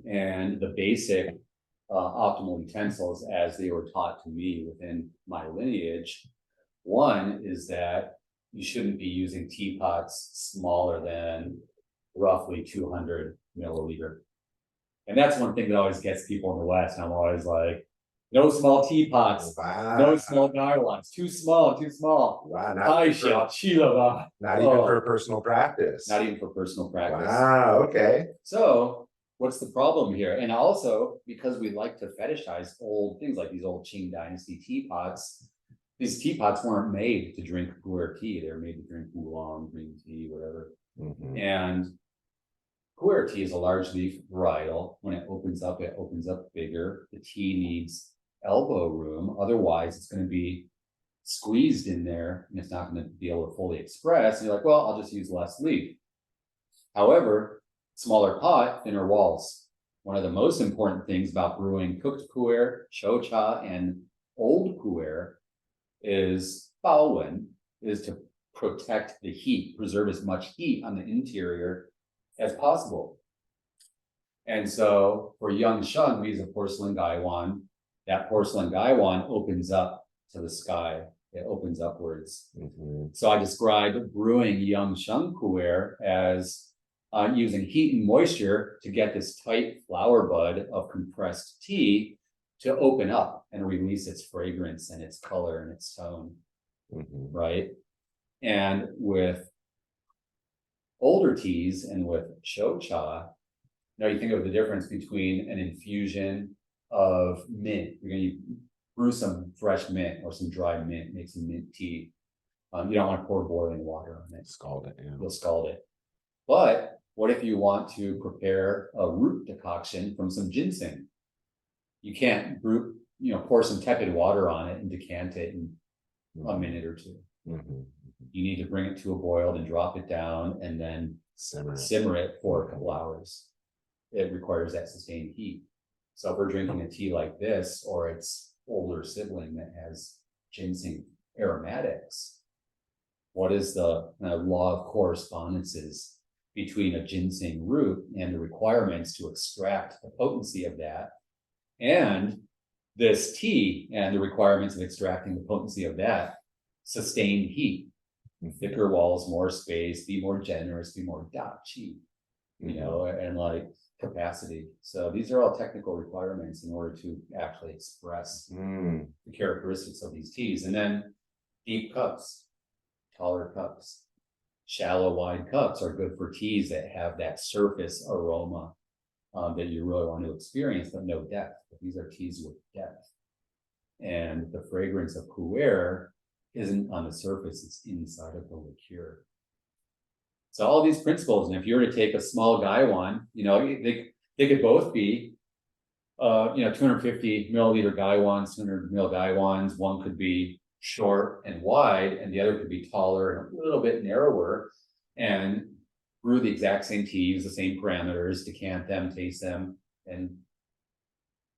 And the basic optimal utensils, as they were taught to me within my lineage, one is that you shouldn't be using teapots smaller than roughly 200 milliliter. And that's one thing that always gets people in the West. I'm always like, no small teapots, Wow. no small gaiwans, too small. Wow, Not even for personal practice. Not even for personal practice. Wow, okay. So what's the problem here? And also, because we like to fetishize old things like these old Qing Dynasty teapots, these teapots weren't made to drink pu'er tea. They were made to drink oolong, green tea, whatever. And pu'er tea is a large leaf varietal. When it opens up bigger. The tea needs elbow room. Otherwise, it's going to be squeezed in there and it's not going to be able to fully express. And you're like, well, I'll just use less leaf. However, smaller pot, thinner walls. One of the most important things about brewing cooked pu'er, shocha, and old pu'er is baowen, is to protect the heat, preserve as much heat on the interior as possible. And so for young sheng, we use a porcelain gaiwan. That porcelain gaiwan opens up to the sky. It opens upwards. So I describe brewing young sheng pu'er as using heat and moisture to get this tight flower bud of compressed tea to open up and release its fragrance and its color and its tone, right? And with older teas and with shocha, now you think of the difference between an infusion of mint. You're going to brew some fresh mint or some dried mint, make some mint tea. You don't want to pour boiling water on it. Scald it, yeah. You'll scald it. But what if you want to prepare a root decoction from some ginseng? You can't brew, pour some tepid water on it and decant it in a minute or two. You need to bring it to a boil and drop it down and then simmer it for a couple hours. It requires that sustained heat. So if we're drinking a tea like this, or its older sibling that has ginseng aromatics, what is the law of correspondences between a ginseng root and the requirements to extract the potency of that, and this tea and the requirements of extracting the potency of that sustained heat, thicker walls, more space, be more generous, be more da qi, and like capacity. So these are all technical requirements in order to actually express the characteristics of these teas. And then deep cups, taller cups, shallow, wide cups are good for teas that have that surface aroma that you really want to experience, but no depth. But these are teas with depth. And the fragrance of pu'er isn't on the surface, it's inside of the liqueur. So all these principles, and if you were to take a small gaiwan, they could both be 250 milliliter gaiwans, 200 mil gaiwans. One could be short and wide, and the other could be taller and a little bit narrower, and brew the exact same tea, use the same parameters, decant them, taste them, and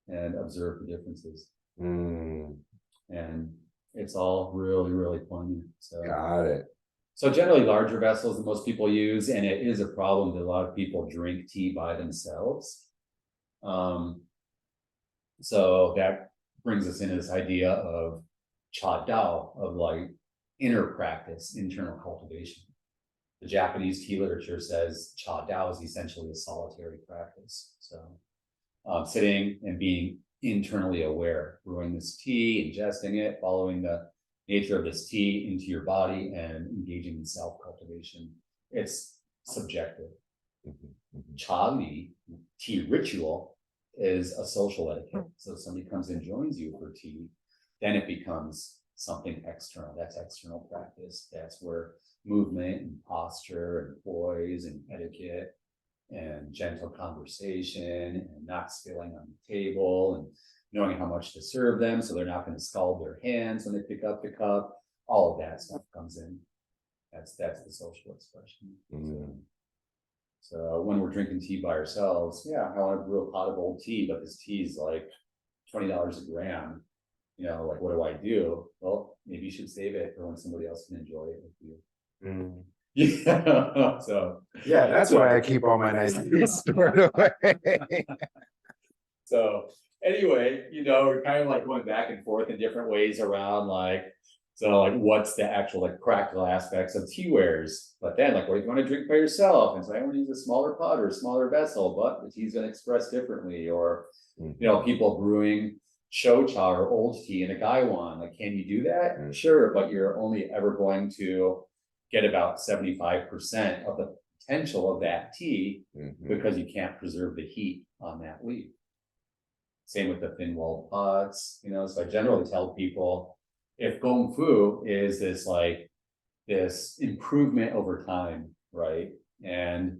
observe the differences. And it's all really, really poignant. So got it. So generally larger vessels that most people use, and it is a problem that a lot of people drink tea by themselves. So that brings us into this idea of cha dao, of like inner practice, internal cultivation. The Japanese tea literature says cha dao is essentially a solitary practice. So sitting and being internally aware, brewing this tea, ingesting it, following the nature of this tea into your body, and engaging in self-cultivation. It's subjective. Cha li, tea ritual, is a social etiquette. So if somebody comes and joins you for tea, then it becomes something external. That's external practice. That's where movement and posture and poise and etiquette and gentle conversation and not spilling on the table and knowing how much to serve them so they're not going to scald their hands when they pick up the cup. All of that stuff comes in. That's the social expression. So when we're drinking tea by ourselves, yeah, I want to brew a pot of old tea, but this tea is like $20 a gram. You know, like, what do I do? Well, maybe you should save it for when somebody else can enjoy it with you. Yeah. So yeah, that's why I keep all my nice things stored away. So anyway, you know, we're kind of like going back and forth in different ways around like what's the actual like practical aspects of tea wares, but then like, what if you want to drink by yourself? And so I want to use a smaller pot or a smaller vessel, but the tea's going to express differently. Or, you know, people brewing shocha or old tea in a gaiwan, like, can you do that? Sure, but you're only ever going to get about 75% of the potential of that tea because you can't preserve the heat on that leaf. Same with the thin walled pots, you know. So I generally tell people, if gong fu is this improvement over time, right? And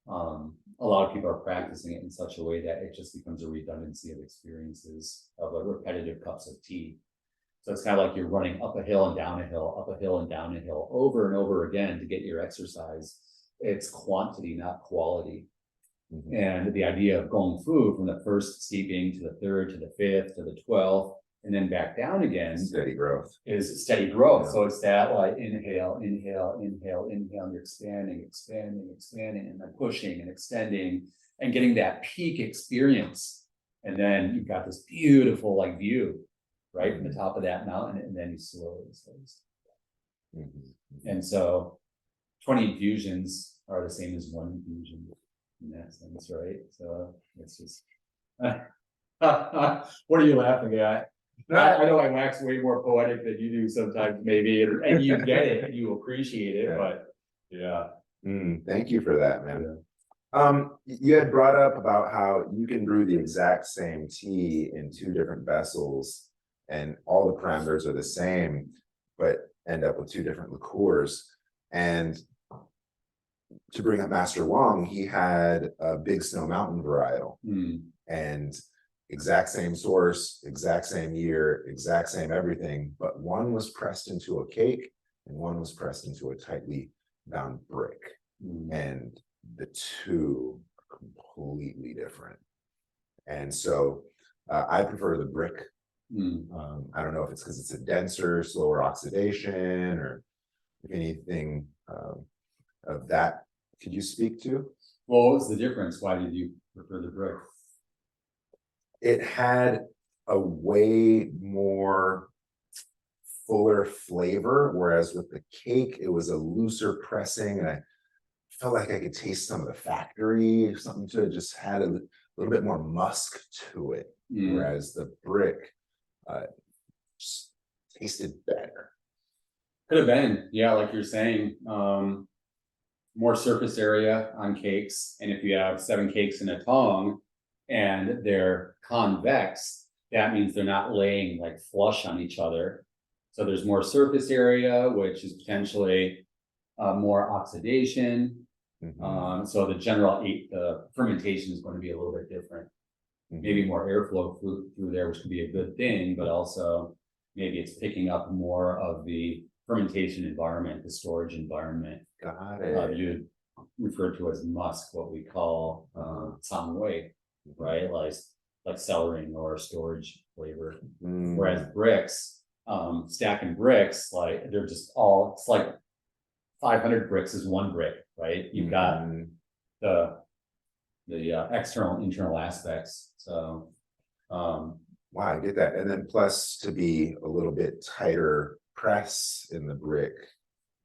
a lot of people are practicing it in such a way that it just becomes a redundancy of experiences of repetitive cups of tea. So it's kind of like you're running up a hill and down a hill, up a hill and down a hill, over and over again to get your exercise. It's quantity, not quality. And the idea of gong fu, from the first steeping to the third, to the fifth, to the 12th, and then back down again, Steady growth. Is steady growth. So it's that like inhale, inhale, inhale, inhale, and you're expanding, expanding, expanding, and then pushing and extending and getting that peak experience. And then you've got this beautiful like view right from the top of that mountain, and then you slowly. And so 20 infusions are the same as one infusion in that sense, right? So it's just what are you laughing at? I know I wax way more poetic than you do sometimes, maybe, and you get it and you appreciate it, but yeah. Thank you for that, man. You had brought up about how you can brew the exact same tea in 2 different vessels and all the parameters are the same, but end up with 2 different liqueurs. And to bring up Master Wong, he had a Big Snow Mountain varietal, and exact same source, exact same year, exact same everything, but one was pressed into a cake and one was pressed into a tightly bound brick. And the 2 are completely different. And so I prefer the brick. I don't know if it's because it's a denser, slower oxidation, or if anything of that. Could you speak to? Well, what was the difference? Why did you prefer the brick? It had a way more fuller flavor, whereas with the cake, it was a looser pressing, and I felt like I could taste some of the factory, something to it, just had a little bit more musk to it, whereas the brick just tasted better. Could have been, yeah, like you're saying, more surface area on cakes, and if you have 7 cakes in a tong and they're convex, that means they're not laying like flush on each other. So there's more surface area, which is potentially more oxidation. So the general the fermentation is going to be a little bit different. Maybe more airflow through there, which could be a good thing, but also maybe it's picking up more of the fermentation environment, the storage environment. Got it. You refer to as musk, what we call wei, right? Like cellaring or storage flavor. Whereas bricks, stacking bricks, like they're just all, it's like 500 bricks is 1 brick, right? You've got the external and internal aspects. So wow, I get that. And then plus to be a little bit tighter press in the brick.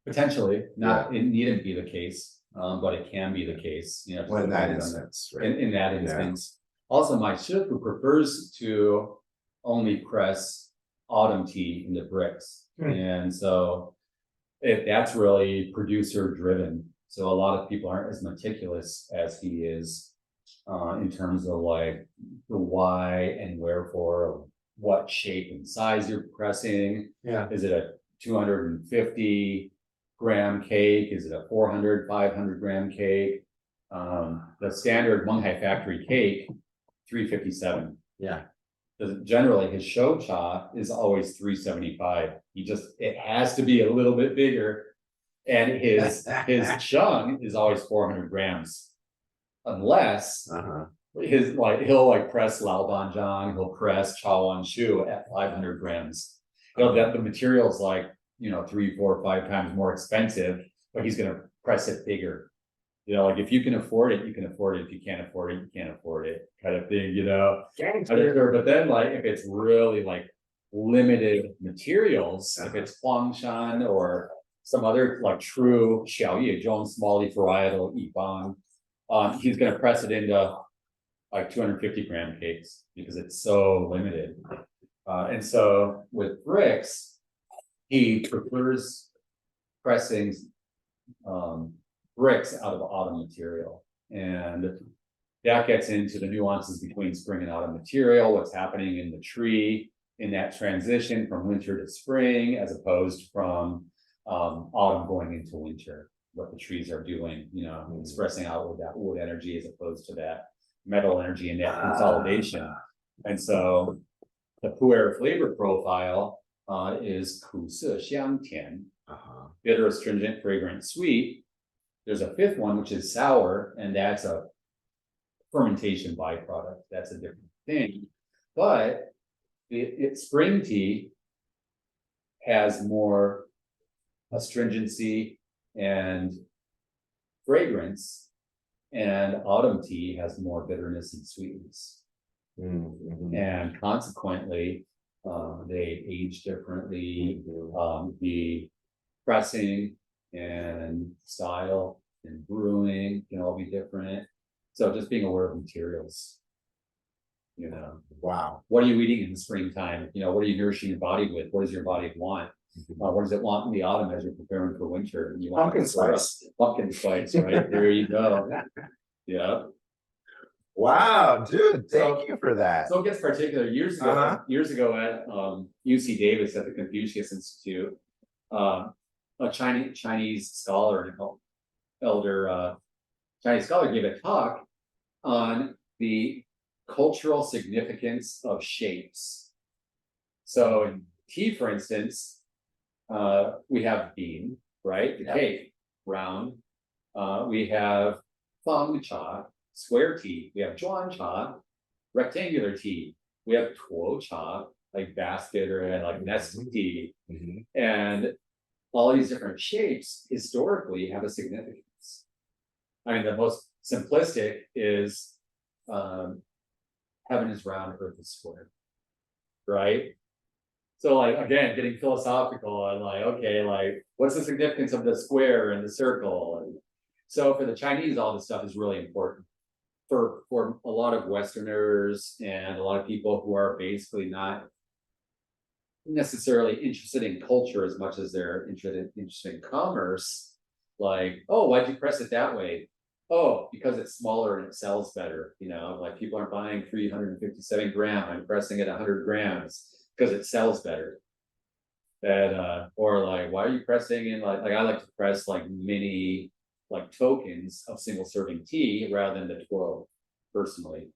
Potentially, not it needn't be the case, but it can be the case. You know, Well, in that instance, right? In that instance, Also, my chef who prefers to only press autumn tea into bricks. And so that's really producer driven. So a lot of people aren't as meticulous as he is in terms of like the why and wherefore of what shape and size you're pressing. Yeah. Is it a 250 gram cake? Is it a 400, 500 gram cake? The standard Munghai factory cake, 357. Yeah. Generally his show cha is always 375. It has to be a little bit bigger. And his chung is always 400 grams. Unless he'll like press Lao Banjiang, he'll press Chaoan Shu at 500 grams. That the material's like, 3, 4, 5 times more expensive, but he's gonna press it bigger. Like if you can afford it, you can afford it. If you can't afford it, you can't afford it, kind of thing, But then like if it's really like limited materials, if it's Huangshan or some other like true Xiaoye Zhong small leaf varietal Yibang, he's gonna press it into like 250 gram cakes because it's so limited. And so with bricks, he prefers pressing bricks out of autumn material. And that gets into the nuances between spring and autumn material, what's happening in the tree in that transition from winter to spring, as opposed from autumn going into winter, what the trees are doing, expressing out with that wood energy as opposed to that metal energy and that consolidation. And so the pu'er flavor profile is 苦涩香甜, bitter, astringent, fragrant, sweet. There's a fifth one, which is sour, and that's a fermentation byproduct. That's a different thing. But spring tea has more astringency and fragrance, and autumn tea has more bitterness and sweetness. And consequently, they age differently. The pressing and style and brewing can all be different. So just being aware of materials, Wow. What are you eating in the springtime? What are you nourishing your body with? What does your body want? What does it want in the autumn as you're preparing for winter? You want Pumpkin spice. Pumpkin spice, right? There you go. Yeah. Wow, dude, thank you for that. So it gets particular. Years ago at UC Davis at the Confucius Institute, a Chinese scholar and elder Chinese scholar gave a talk on the cultural significance of shapes. So in tea, for instance, we have bean, right? The cake, round. We have feng cha, square tea. We have zhuan cha, rectangular tea. We have tuo cha, like basket or like nest tea. And all these different shapes historically have a significance. I mean, the most simplistic is heaven is round, earth is square, right? So like, again, getting philosophical and like, okay, like what's the significance of the square and the circle? And so for the Chinese, all this stuff is really important. For a lot of Westerners and a lot of people who are basically not necessarily interested in culture as much as they're interested in commerce, like, oh, why'd you press it that way? Oh, because it's smaller and it sells better. Like people aren't buying 357 gram, I'm pressing it 100 grams because it sells better. And or like, why are you pressing in like I like to press like mini like tokens of single serving tea rather than the 12 personally.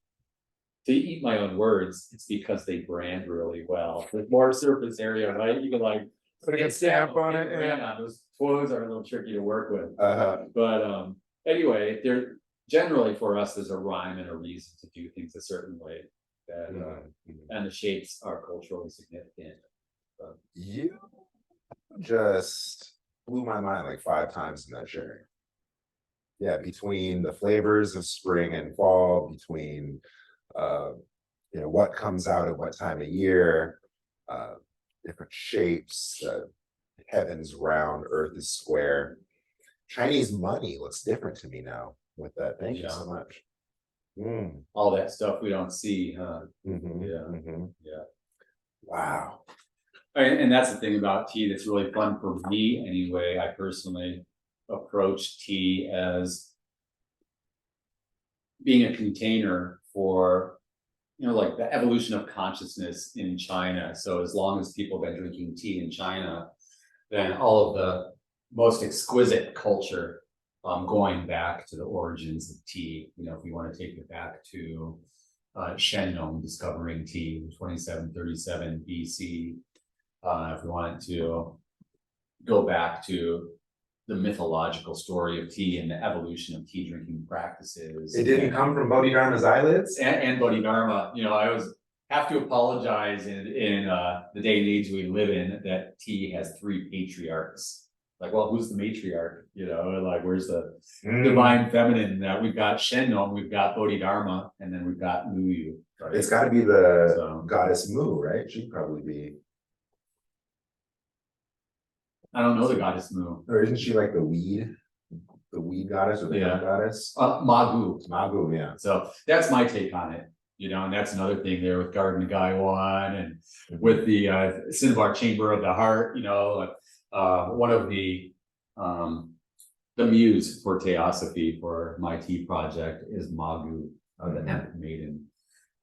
To eat my own words, it's because they brand really well. With more surface area, right? You can like put a stamp on it. Yeah, those 12s are a little tricky to work with. But anyway, they're generally for us, there's a rhyme and a reason to do things a certain way. And the shapes are culturally significant. You just blew my mind like 5 times in that sharing. Yeah, between the flavors of spring and fall, between what comes out at what time of year, different shapes, heaven's round, earth is square. Chinese money looks different to me now with that. Thank you so much. Mm, all that stuff we don't see, huh? mhm, Yeah. mhm. Yeah. Wow. And that's the thing about tea that's really fun for me anyway. I personally approach tea as being a container for, like the evolution of consciousness in China. So as long as people have been drinking tea in China, then all of the most exquisite culture, going back to the origins of tea, if we want to take it back to Shenong discovering tea in 2737 BC. If we wanted to go back to the mythological story of tea and the evolution of tea drinking practices. It didn't come from Bodhidharma's eyelids? And Bodhidharma, I always have to apologize in the day and age we live in that tea has 3 patriarchs. Like, well, who's the matriarch? Like, where's the divine feminine? We've got Shennon, we've got Bodhidharma, and then we've got Muyu. Right? It's got to be the goddess Mu, right? She'd probably be. I don't know the goddess Mu. Or isn't she like the weed goddess or the hemp goddess? Magu. Magu, yeah. So that's my take on it. And that's another thing there with Garden of Gaiwan and with the Cinnabar Chamber of the Heart. One of the muse for Theasophie for my tea project is Magu, the hemp maiden.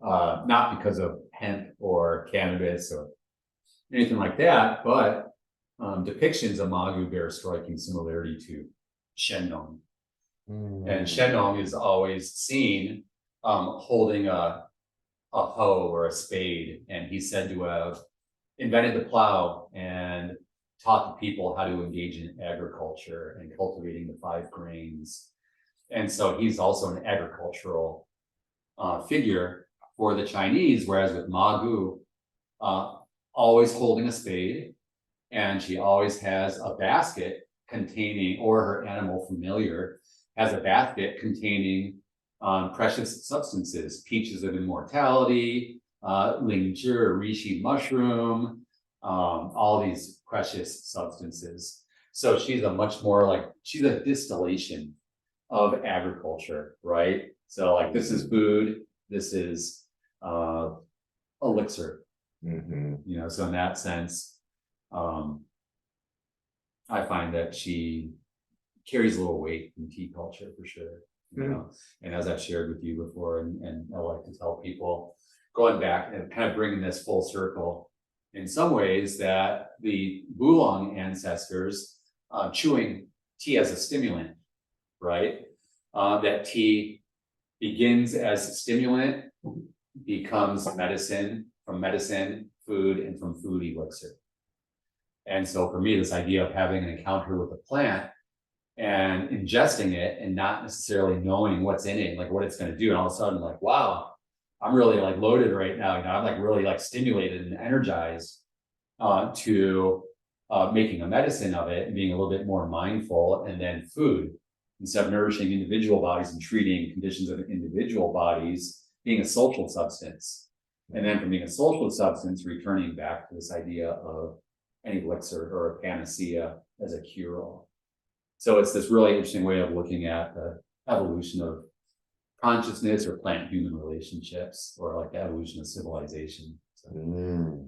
Not because of hemp or cannabis or anything like that, but depictions of Magu bear striking similarity to Shenong. And Shenong is always seen holding a hoe or a spade, and he's said to have invented the plow and taught the people how to engage in agriculture and cultivating the 5 grains. And so he's also an agricultural figure for the Chinese, whereas with Magu, always holding a spade, and she always has a basket containing, or her animal familiar has a basket containing precious substances, peaches of immortality, lingzhi or reishi mushroom, all these precious substances. So she's she's a distillation of agriculture, right? So like, this is food, this is elixir. So in that sense, I find that she carries a little weight in tea culture for sure. And as I've shared with you before, and I like to tell people, going back and kind of bringing this full circle, in some ways that the Bulong ancestors chewing tea as a stimulant, right? That tea begins as a stimulant, becomes medicine, from medicine, food, and from food, elixir. And so for me, this idea of having an encounter with a plant and ingesting it and not necessarily knowing what's in it, like what it's going to do, and all of a sudden, like, wow, I'm really like loaded right now. I'm like really like stimulated and energized to making a medicine of it and being a little bit more mindful. And then food, instead of nourishing individual bodies and treating conditions of individual bodies, being a social substance. And then from being a social substance, returning back to this idea of an elixir or a panacea as a cure-all. So it's this really interesting way of looking at the evolution of consciousness or plant-human relationships, or like the evolution of civilization. So,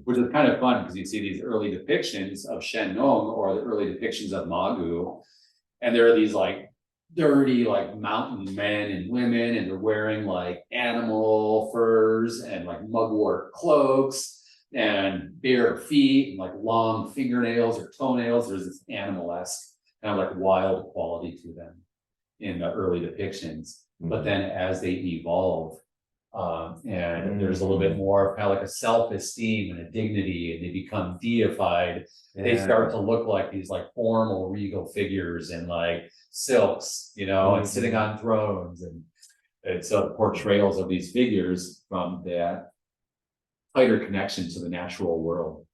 which is kind of fun because you see these early depictions of Shenong or the early depictions of Magu, and there are these like dirty like mountain men and women, and they're wearing like animal furs and like mugwort cloaks and bare feet and like long fingernails or toenails. There's this animal-esque kind of like wild quality to them in the early depictions. But then as they evolve, and there's a little bit more kind of like a self-esteem and a dignity, and they become deified, they start to look like these like formal regal figures in like silks, and sitting on thrones. And so the portrayals of these figures from that tighter connection to the natural world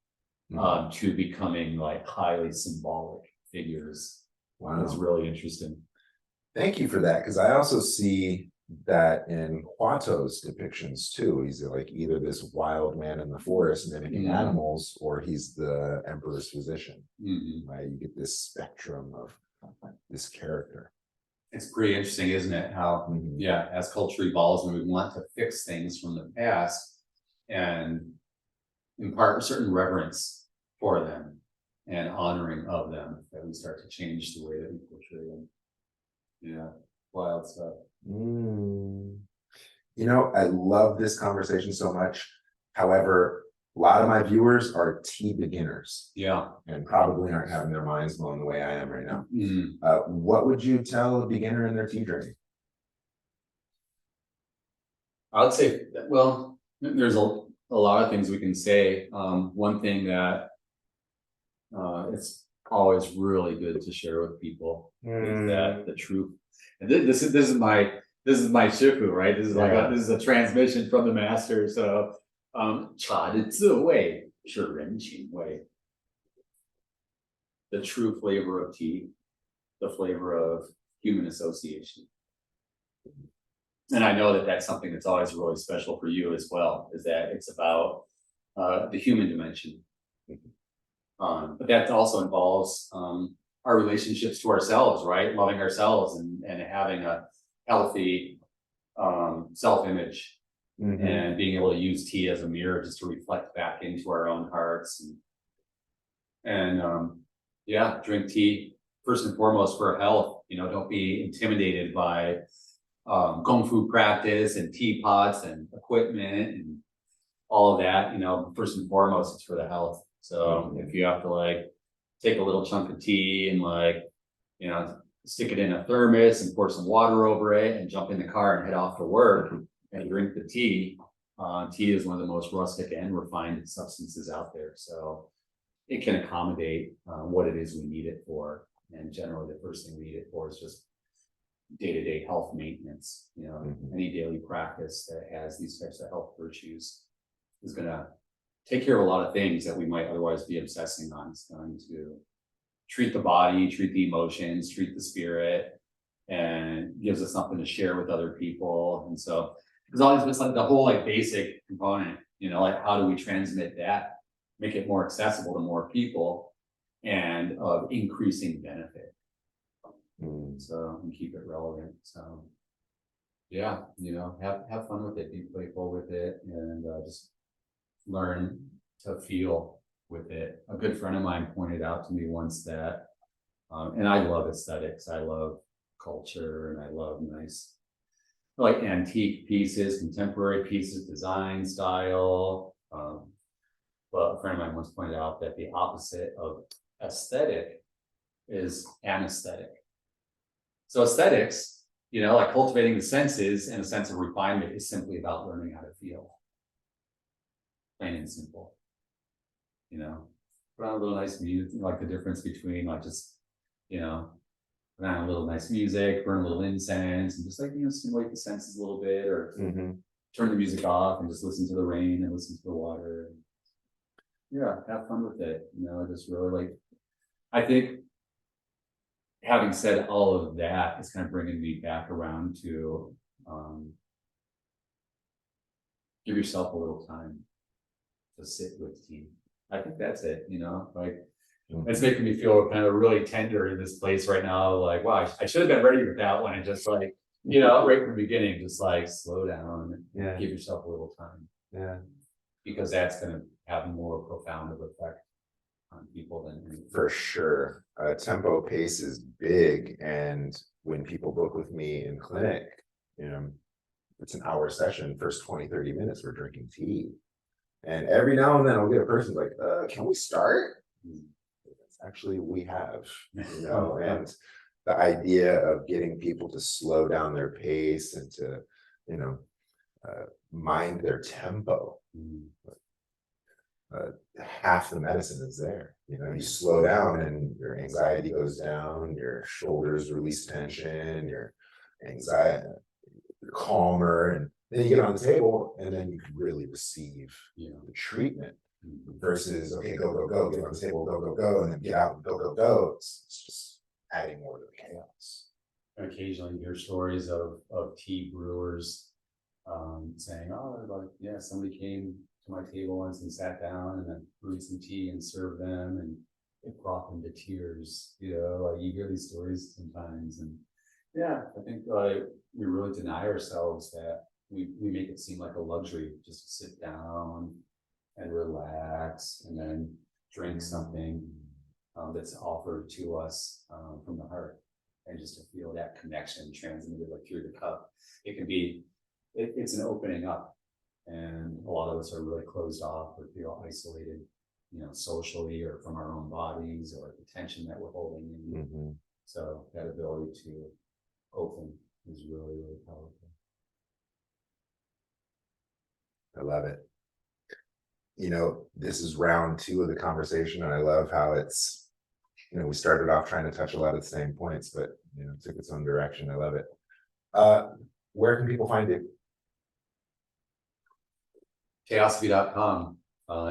to becoming like highly symbolic figures. Wow. Is really interesting. Thank you for that, because I also see that in Huato's depictions too. He's like either this wild man in the forest mimicking animals, or he's the emperor's physician. Right? You get this spectrum of this character. It's pretty interesting, isn't it? How, Mhm. yeah, as culture evolves and we want to fix things from the past and impart a certain reverence for them and honoring of them, that we start to change the way that we portray them. Yeah, wild stuff. Mm. You know, I love this conversation so much. However, a lot of my viewers are tea beginners Yeah. and probably aren't having their minds blown the way I am right now. Mm. What would you tell a beginner in their tea journey? I would say, well, there's a lot of things we can say. One thing that it's always really good to share with people is that the truth. And this is my shifu, right? This is like Yeah. this is a transmission from the master. So, 茶的滋味是人情味. The true flavor of tea, the flavor of human association. And I know that that's something that's always really special for you as well, is that it's about the human dimension. But that also involves our relationships to ourselves, right? Loving ourselves and having a healthy self-image and being able to use tea as a mirror just to reflect back into our own hearts. And yeah, drink tea first and foremost for health. You know, don't be intimidated by kung fu practice and teapots and equipment and all of that. You know, first and foremost, it's for the health. So if you have to like take a little chunk of tea and like, you know, stick it in a thermos and pour some water over it and jump in the car and head off to work and drink the tea. Tea is one of the most rustic and refined substances out there. So it can accommodate what it is we need it for. And generally the first thing we need it for is just day-to-day health maintenance. You know, any daily practice that has these types of health virtues is gonna take care of a lot of things that we might otherwise be obsessing on. It's going to treat the body, treat the emotions, treat the spirit, and gives us something to share with other people. And so there's always just like the whole like basic component, you know, like how do we transmit that, make it more accessible to more people and of increasing benefit. So, and keep it relevant. So yeah, you know, have fun with it, be playful with it, and just learn to feel with it. A good friend of mine pointed out to me once that, and I love aesthetics, I love culture, and I love nice, like antique pieces, contemporary pieces, design style. But a friend of mine once pointed out that the opposite of aesthetic is anesthetic. So aesthetics, you know, like cultivating the senses and a sense of refinement is simply about learning how to feel. Plain and simple, you know, put on a little nice music, like the difference between like just, you know, put on a little nice music, burn a little incense and just like, you know, stimulate the senses a little bit or turn the music off and just listen to the rain and listen to the water. Yeah, have fun with it. You know, just really like, I think having said all of that, it's kind of bringing me back around to give yourself a little time to sit with tea. I think that's it, you know, like it's making me feel kind of really tender in this place right now. Like, wow, I should have been ready with that one and just like, you know, right from the beginning, just like slow down and give yourself a little time. Yeah. Because that's going to have more profound of effect on people than anything. For sure. Tempo pace is big. And when people book with me in clinic, you know, it's an hour session, first 20-30 minutes, we're drinking tea. And every now and then I'll get a person like, can we start? Actually, we have, you know, and the idea of getting people to slow down their pace and to, you know, mind their tempo. Half the medicine is there. You know, you slow down and your anxiety goes down, your shoulders release tension, your anxiety, you're calmer, and then you get on the table and then you can really receive the treatment versus, okay, go, go, go, get on the table, go, go, go, and then get out and go, go, go. It's just adding more to the chaos. And occasionally hear stories of tea brewers saying, oh, like, yeah, somebody came to my table once and sat down and then brewed some tea and served them and it brought them to tears. You know, like you hear these stories sometimes and Yeah, I think we really deny ourselves that we make it seem like a luxury just to sit down and relax and then drink something that's offered to us from the heart, and just to feel that connection transmitted like through the cup. It can be, it's an opening up, and a lot of us are really closed off or feel isolated, socially or from our own bodies or the tension that we're holding in. Mm-hmm. So that ability to open is really, really powerful. I love it. This is round 2 of the conversation, and I love how it's, we started off trying to touch a lot of the same points, but took its own direction. I love it. Where can people find you? Theasophie.com,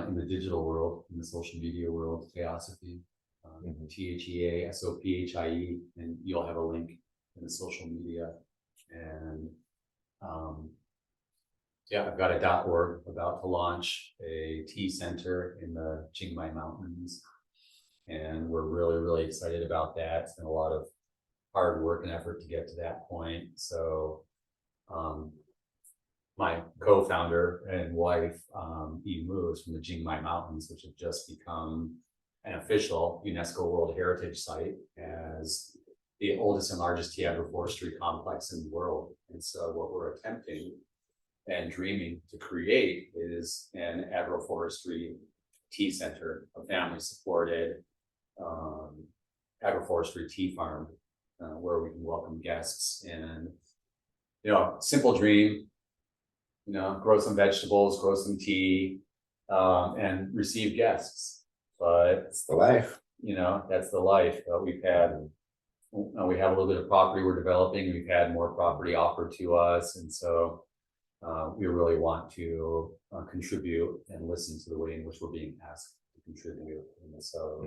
in the digital world, in the social media world, Theasophie, Theasophie, and you'll have a link in the social media. And yeah, I've got a .org about to launch a tea center in the Qingmai Mountains, and we're really, really excited about that. It's been a lot of hard work and effort to get to that point. So my co-founder and wife, Yi is from the Qingmai Mountains, which have just become an official UNESCO World Heritage Site as the oldest and largest tea agroforestry complex in the world. And so what we're attempting and dreaming to create is an agroforestry tea center, a family-supported agroforestry tea farm, where we can welcome guests and, simple dream, grow some vegetables, grow some tea, and receive guests. But it's the life. That's the life. We have a little bit of property we're developing. We've had more property offered to us, and so we really want to contribute and listen to the way in which we're being asked to contribute. And so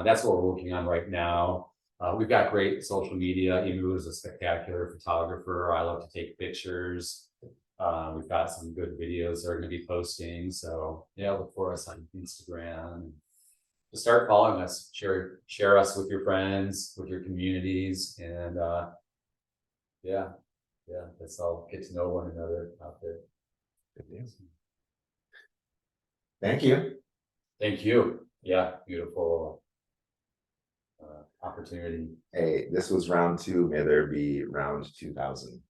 that's what we're working on right now. We've got great social media. Imu is a spectacular photographer. I love to take pictures. We've got some good videos that are going to be posting. So yeah, look for us on Instagram. Just start following us. Share us with your friends, with your communities, and yeah, let's all get to know one another out there. Good news. Thank you. Thank you. Yeah, beautiful opportunity. Hey, this was round 2. May there be round 2000.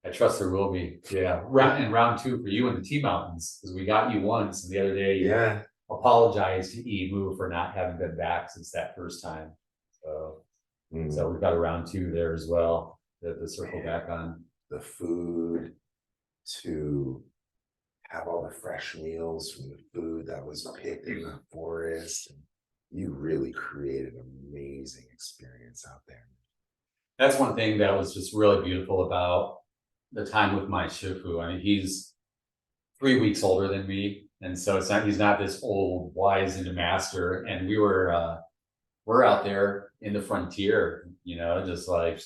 I trust there will be. Yeah, round 2 for you in the Tea Mountains, because we got you once, and the other day you apologized to Emu for not having been back since that first time. So, so we've got a round 2 there as well to circle back on. The food, to have all the fresh meals from the food that was picked in the forest. You really created an amazing experience out there. That's one thing that was just really beautiful about the time with my shifu. I mean, he's 3 weeks older than me, and so he's not this old wizened master. And we're out there in the frontier, just like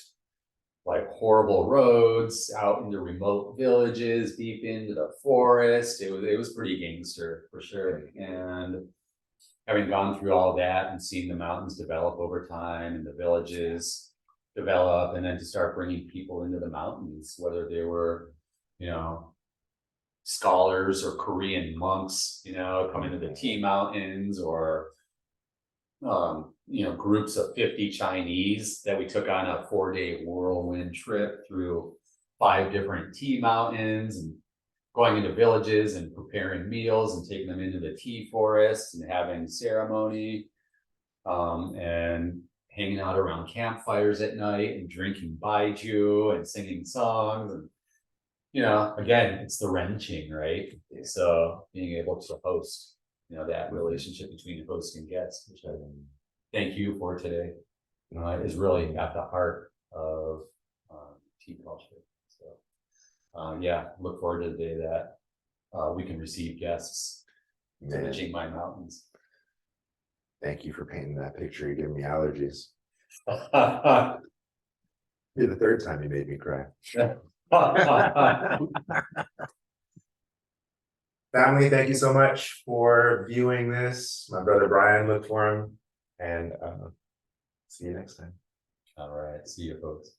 horrible roads out into remote villages, deep into the forest. It was pretty gangster for sure. And having gone through all that and seeing the mountains develop over time and the villages develop, and then to start bringing people into the mountains, whether they were, scholars or Korean monks, coming to the tea mountains, or groups of 50 Chinese that we took on a 4-day whirlwind trip through 5 different tea mountains, and going into villages and preparing meals and taking them into the tea forest and having ceremony, and hanging out around campfires at night and drinking baijiu and singing songs. And, again, it's the renching, right? So being able to host, that relationship between host and guest, which I thank you for today, is really at the heart of tea culture. So yeah, look forward to the day that we can receive guests to the Qingmai Mountains. Thank you for painting that picture. You're giving me allergies. You're the 3rd time you made me cry. Family, thank you so much for viewing this. My brother Brian, look for him, and see you next time. All right, see you folks.